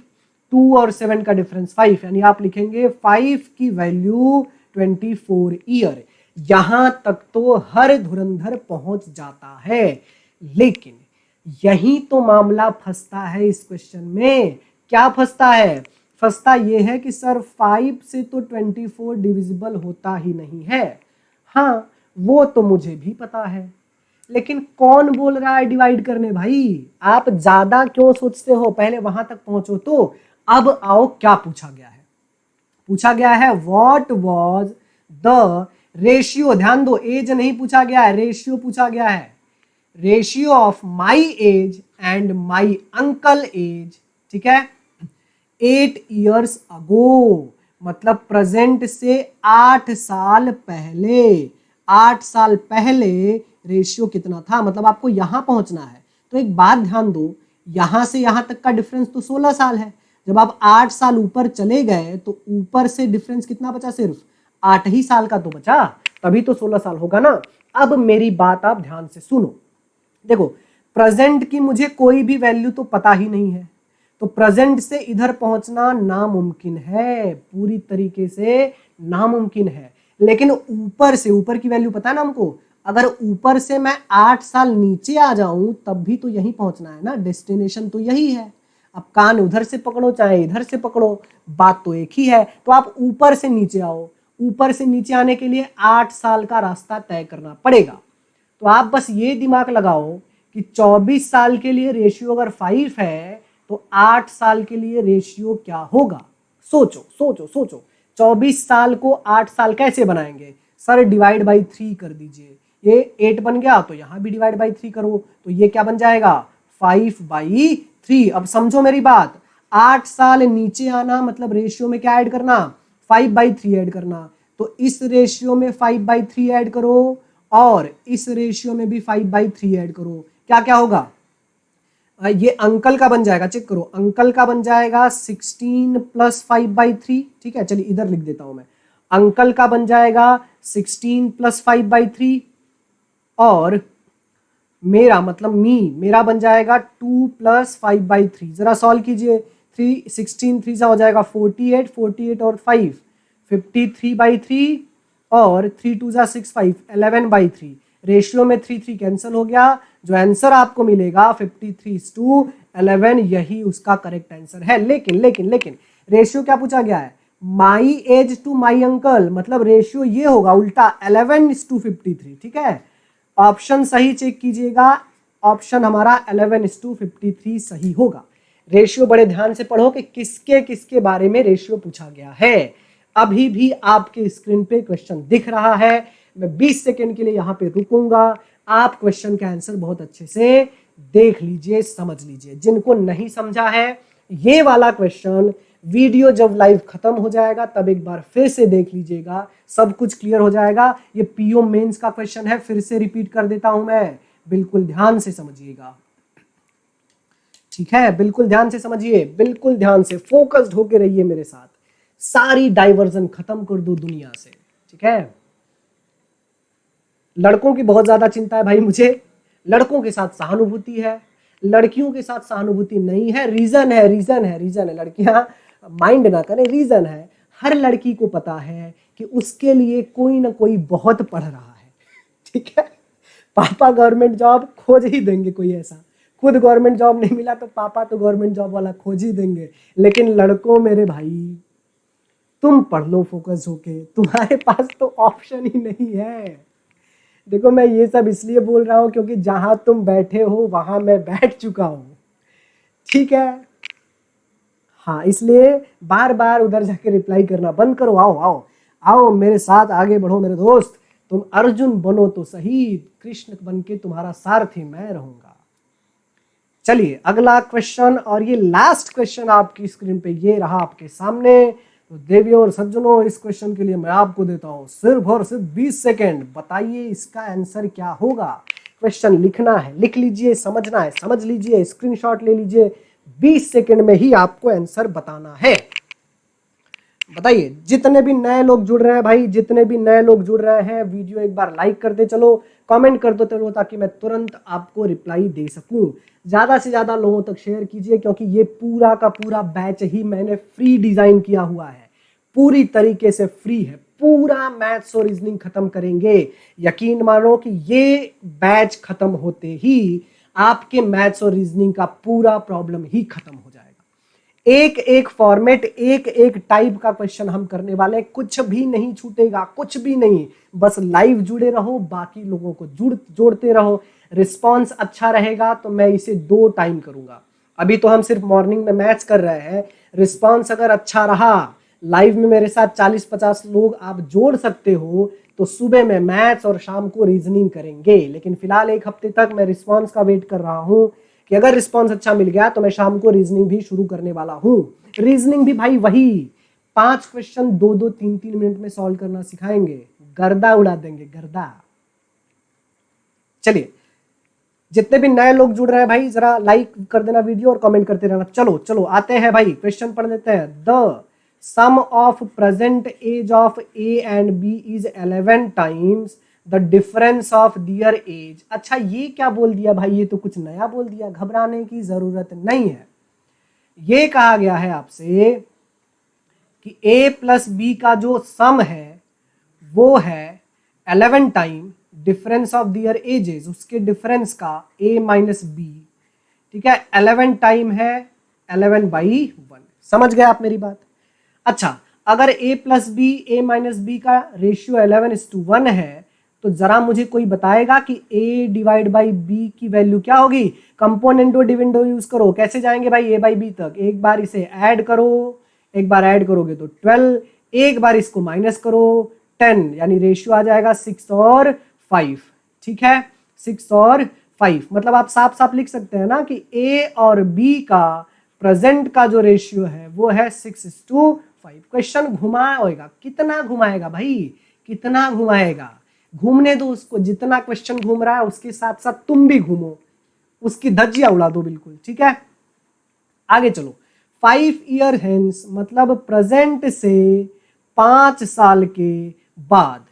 2 और 7 का डिफरेंस 5, यानी आप लिखेंगे 5 की वैल्यू 24 ईयर। यहां तक तो हर धुरंधर पहुंच जाता है, लेकिन यही तो मामला फंसता है इस क्वेश्चन में। क्या फंसता है, फंसता यह है कि सर 5 से तो 24 डिविजिबल होता ही नहीं है। हाँ, वो तो मुझे भी पता है, लेकिन कौन बोल रहा है डिवाइड करने भाई। आप ज्यादा क्यों सोचते हो, पहले वहां तक पहुंचो। तो अब आओ, क्या पूछा गया है, पूछा गया है व्हाट वाज द रेशियो। ध्यान दो, एज नहीं पूछा गया है, रेशियो पूछा गया है। Ratio of my age and my uncle age, ठीक है, 8 ईयर्स अगो, मतलब प्रेजेंट से 8 साल पहले। 8 साल पहले रेशियो कितना था, मतलब आपको यहां पहुंचना है। तो एक बात ध्यान दो, यहां से यहां तक का डिफरेंस तो 16 साल है। जब आप 8 साल ऊपर चले गए तो ऊपर से डिफरेंस कितना बचा, सिर्फ 8 ही साल का तो बचा, तभी तो 16 साल होगा ना। अब मेरी बात आप ध्यान से सुनो, देखो प्रेजेंट की मुझे कोई भी वैल्यू तो पता ही नहीं है, तो प्रेजेंट से इधर पहुंचना नामुमकिन है, पूरी तरीके से नामुमकिन है। लेकिन ऊपर से, ऊपर की वैल्यू पता है ना हमको, अगर ऊपर से मैं 8 साल नीचे आ जाऊं तब भी तो यही पहुंचना है ना, डेस्टिनेशन तो यही है। अब कान उधर से पकड़ो चाहे इधर से पकड़ो, बात तो एक ही है। तो आप ऊपर से नीचे आओ, ऊपर से नीचे आने के लिए 8 साल का रास्ता तय करना पड़ेगा। तो आप बस ये दिमाग लगाओ कि 24 साल के लिए रेशियो अगर 5 है तो 8 साल के लिए रेशियो क्या होगा। सोचो सोचो सोचो, 24 साल को 8 साल कैसे बनाएंगे, सर डिवाइड बाई 3 कर दीजिए, ये 8 बन गया, तो यहां भी डिवाइड बाई 3 करो, तो ये क्या बन जाएगा 5/3। अब समझो मेरी बात, 8 साल नीचे आना मतलब रेशियो में क्या ऐड करना, 5/3 ऐड करना। तो इस रेशियो में 5/3 ऐड करो और इस रेशियो में भी 5/3 ऐड करो, क्या क्या होगा, ये अंकल का बन जाएगा, चेक करो, अंकल का बन जाएगा 16 + 5/3। ठीक है, चलिए इधर लिख देता हूं मैं, अंकल का बन जाएगा 16 + 5/3, और मेरा मतलब मेरा बन जाएगा 2 + 5/3। जरा सॉल्व कीजिए, 16 3 हो जाएगा 48, 48 और 5 53/3, और 3 2 6 5 11/3। रेशियो में 3 3 कैंसिल हो गया, जो आंसर आपको मिलेगा 53:11, यही उसका करेक्ट आंसर है। लेकिन लेकिन लेकिन रेशियो क्या पूछा गया है, my age to my uncle, मतलब रेशियो ये होगा उल्टा 11:53। ठीक है, ऑप्शन सही चेक कीजिएगा, ऑप्शन हमारा 11:53 सही होगा। रेशियो बड़े ध्यान से पढ़ो कि किसके किसके बारे में रेशियो पूछा गया है। अभी भी आपके स्क्रीन पे क्वेश्चन दिख रहा है, मैं 20 सेकेंड के लिए यहां पे रुकूंगा, आप क्वेश्चन का आंसर बहुत अच्छे से देख लीजिए, समझ लीजिए। जिनको नहीं समझा है ये वाला क्वेश्चन, वीडियो जब लाइव खत्म हो जाएगा तब एक बार फिर से देख लीजिएगा, सब कुछ क्लियर हो जाएगा। ये पीओ मेंस का क्वेश्चन है, फिर से रिपीट कर देता हूं मैं, बिल्कुल ध्यान से समझिएगा। ठीक है, बिल्कुल ध्यान से समझिए, बिल्कुल ध्यान से फोकस्ड होके रहिए मेरे साथ, सारी डाइवर्जन खत्म कर दो दुनिया से। ठीक है, लड़कों की बहुत ज्यादा चिंता है भाई मुझे, लड़कों के साथ सहानुभूति है, लड़कियों के साथ सहानुभूति नहीं है। रीजन है, रीजन है, रीजन है, लड़कियां माइंड ना करें, रीजन है, हर लड़की को पता है कि उसके लिए कोई ना कोई बहुत पढ़ रहा है। ठीक है, पापा गवर्नमेंट जॉब खोज ही देंगे, कोई ऐसा खुद गवर्नमेंट जॉब नहीं मिला तो पापा तो गवर्नमेंट जॉब वाला खोज ही देंगे। लेकिन लड़कों मेरे भाई, तुम पढ़ लो फोकस होके, तुम्हारे पास तो ऑप्शन ही नहीं है। देखो मैं ये सब इसलिए बोल रहा हूं क्योंकि जहां तुम बैठे हो वहां मैं बैठ चुका हूं। ठीक है, हाँ, इसलिए बार बार उधर जाके रिप्लाई करना बंद करो। आओ आओ आओ, मेरे साथ आगे बढ़ो मेरे दोस्त। तुम अर्जुन बनो तो सही, कृष्ण बन के तुम्हारा सारथी मैं रहूंगा। चलिए अगला क्वेश्चन, और ये लास्ट क्वेश्चन आपकी स्क्रीन पे ये रहा आपके सामने। तो देवियों और सज्जनों, इस क्वेश्चन के लिए मैं आपको देता हूं सिर्फ और सिर्फ 20 सेकेंड। बताइए इसका आंसर क्या होगा। क्वेश्चन लिखना है, लिख लीजिए, समझना है समझ लीजिए, स्क्रीनशॉट ले लीजिए। 20 सेकेंड में ही आपको आंसर बताना है। बताइए, जितने भी नए लोग जुड़ रहे हैं भाई, जितने भी नए लोग जुड़ रहे हैं, वीडियो एक बार लाइक करते चलो, कमेंट कर दो चलो, ताकि मैं तुरंत आपको रिप्लाई दे सकूं। ज्यादा से ज्यादा लोगों तक शेयर कीजिए, क्योंकि ये पूरा का पूरा बैच ही मैंने फ्री डिजाइन किया हुआ है, पूरी तरीके से फ्री है। पूरा मैथ्स और रीजनिंग खत्म करेंगे। यकीन मानो कि ये बैच खत्म होते ही आपके मैथ्स और रीजनिंग का पूरा प्रॉब्लम ही खत्म हो जाएगा। एक एक फॉर्मेट, एक एक टाइप का क्वेश्चन हम करने वाले हैं, कुछ भी नहीं छूटेगा, कुछ भी नहीं। बस लाइव जुड़े रहो, बाकी लोगों को जोड़ते रहो। रिस्पांस अच्छा रहेगा तो मैं इसे 2 टाइम करूंगा। अभी तो हम सिर्फ मॉर्निंग में मैथ्स कर रहे हैं। रिस्पांस अगर अच्छा रहा, लाइव में मेरे साथ 40-50 लोग आप जोड़ सकते हो, तो सुबह में मैथ्स और शाम को रीजनिंग करेंगे। लेकिन फिलहाल 1 हफ्ते तक मैं रिस्पांस का वेट कर रहा हूं कि अगर रिस्पांस अच्छा मिल गया तो मैं शाम को रीजनिंग भी शुरू करने वाला हूं। रीजनिंग भी भाई वही 5 क्वेश्चन 2-2, 3-3 मिनट में सॉल्व करना सिखाएंगे। गर्दा उड़ा देंगे, गर्दा। चलिए, जितने भी नए लोग जुड़ रहे हैं भाई, जरा लाइक कर देना वीडियो और कमेंट करते रहना। चलो चलो आते हैं भाई, क्वेश्चन पढ़ लेते हैं। The sum of present age of A and B is 11 times the difference of their age. अच्छा, ये क्या बोल दिया भाई, ये तो कुछ नया बोल दिया, घबराने की जरूरत नहीं है। ये कहा गया है आपसे कि a प्लस बी का जो सम है वो है 11 time difference of their ages, उसके डिफरेंस का a माइनस बी। ठीक है, 11 टाइम है 11/1। समझ गए आप मेरी बात। अच्छा, अगर a plus B, a minus B का रेशियो 11:1 है, तो जरा मुझे कोई बताएगा कि a डिवाइड बाई b की वैल्यू क्या होगी। कंपोनेंटो डिविडेंडो यूज करो। कैसे जाएंगे भाई a बाई बी तक। एक बार इसे ऐड करो, एक बार ऐड करोगे तो 12, एक बार इसको माइनस करो 10, यानी रेशियो आ जाएगा 6 और 5। ठीक है, 6 और 5, मतलब आप साफ साफ लिख सकते हैं ना कि a और b का प्रेजेंट का जो रेशियो है वो है 6:5। क्वेश्चन घुमाएगा, कितना घुमाएगा भाई, कितना घुमाएगा। घूमने दो उसको, जितना क्वेश्चन घूम रहा है उसके साथ साथ तुम भी घूमो, उसकी धज्जियां उड़ा दो बिल्कुल। ठीक है, आगे चलो। 5 ईयर हेंस, मतलब प्रेजेंट से 5 साल के बाद,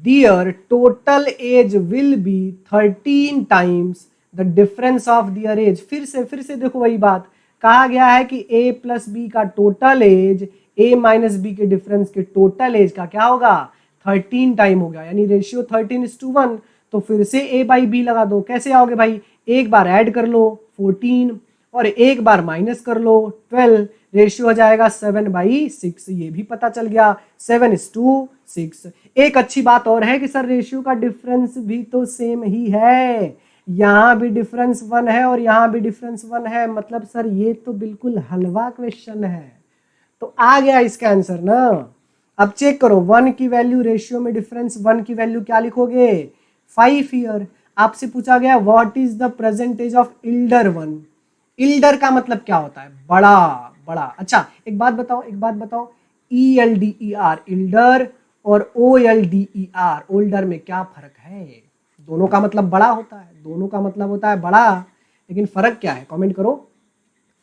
their total age will be 13 times the difference of their age. फिर से देखो वही बात, कहा गया है कि a प्लस बी का total age a minus B के डिफरेंस के टोटल एज का क्या होगा, 13 टाइम हो गया, यानी रेशियो 13:1। तो फिर से a बाई बी लगा दो। कैसे आओगे भाई, एक बार ऐड कर लो 14 और एक बार माइनस कर लो 12, रेशियो हो जाएगा 7/6। ये भी पता चल गया 7:6। एक अच्छी बात और है कि सर रेशियो का डिफरेंस भी तो सेम ही है, यहाँ भी डिफरेंस 1 है और यहाँ भी डिफरेंस 1 है, मतलब सर ये तो बिल्कुल हलवा क्वेश्चन है। तो आ गया इसका आंसर ना। अब चेक करो, 1 की वैल्यू, रेशियो में डिफरेंस 1 की वैल्यू क्या लिखोगे, 5 ईयर। आपसे पूछा गया what is the percentage of elder one. Elder का मतलब क्या होता है, बड़ा बड़ा। अच्छा एक बात बताओ, ELDER इल्डर और OLDER ओल्डर में क्या फर्क है। दोनों का मतलब बड़ा होता है, दोनों का मतलब होता है बड़ा, लेकिन फर्क क्या है, कमेंट करो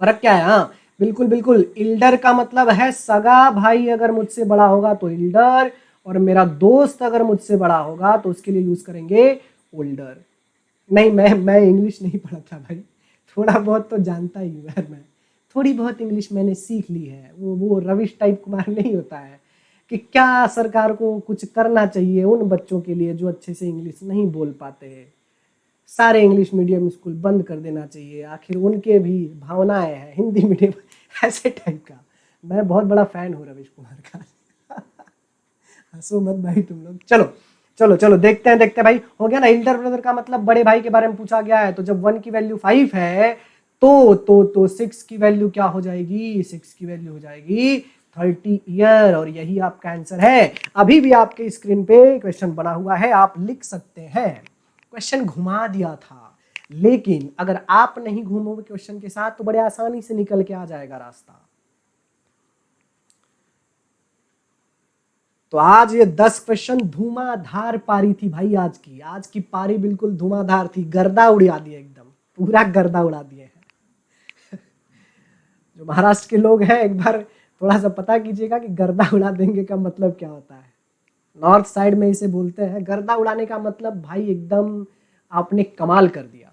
फर्क क्या है। हाँ बिल्कुल बिल्कुल, इल्डर का मतलब है सगा भाई अगर मुझसे बड़ा होगा तो इल्डर, और मेरा दोस्त अगर मुझसे बड़ा होगा तो उसके लिए यूज करेंगे ओल्डर। नहीं, मैं इंग्लिश नहीं पढ़ा था भाई, थोड़ा बहुत तो जानता ही हूँ यार, मैं थोड़ी बहुत इंग्लिश मैंने सीख ली है। वो रविश टाइप कुमार नहीं होता है कि क्या सरकार को कुछ करना चाहिए उन बच्चों के लिए जो अच्छे से इंग्लिश नहीं बोल पाते हैं। सारे इंग्लिश मीडियम स्कूल बंद कर देना चाहिए, आखिर उनके भी भावनाएं हैं हिंदी मीडियम ऐसे टाइप का। मैं बहुत बड़ा फैन हूँ रविश कुमार का हंसो मत भाई तुम लोग। चलो चलो चलो देखते हैं भाई, हो गया ना। इल्डर ब्रदर का मतलब बड़े भाई के बारे में पूछा गया है, तो जब 1 की वैल्यू 5 है तो 6 की वैल्यू क्या हो जाएगी? 6 की वैल्यू हो जाएगी 30 ईयर, और यही आपका आंसर है। अभी भी आपके स्क्रीन पे क्वेश्चन बना हुआ है, आप लिख सकते हैं। क्वेश्चन घुमा दिया था, लेकिन अगर आप नहीं घूमोगे क्वेश्चन के साथ तो बड़े आसानी से निकल के आ जाएगा रास्ता। तो आज ये 10 क्वेश्चन धुआंधार पारी थी भाई। आज की पारी बिल्कुल धुआंधार थी, गर्दा उड़ा दिया, एकदम पूरा गर्दा उड़ा दिए हैं। जो महाराष्ट्र के लोग हैं एक बार थोड़ा सा पता कीजिएगा कि गर्दा उड़ा देंगे का मतलब क्या होता है। नॉर्थ साइड में इसे बोलते हैं गर्दा उड़ाने का मतलब भाई एकदम आपने कमाल कर दिया।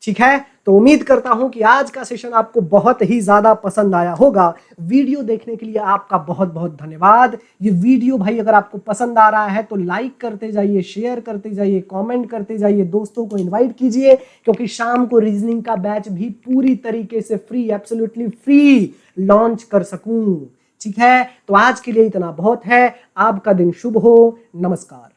ठीक है, तो उम्मीद करता हूं कि आज का सेशन आपको बहुत ही ज्यादा पसंद आया होगा। वीडियो देखने के लिए आपका बहुत बहुत धन्यवाद। ये वीडियो भाई अगर आपको पसंद आ रहा है तो लाइक करते जाइए, शेयर करते जाइए, कमेंट करते जाइए, दोस्तों को इनवाइट कीजिए, क्योंकि शाम को रीजनिंग का बैच भी पूरी तरीके से फ्री, एब्सोल्युटली फ्री लॉन्च कर सकूं। ठीक है, तो आज के लिए इतना बहुत है। आपका दिन शुभ हो। नमस्कार।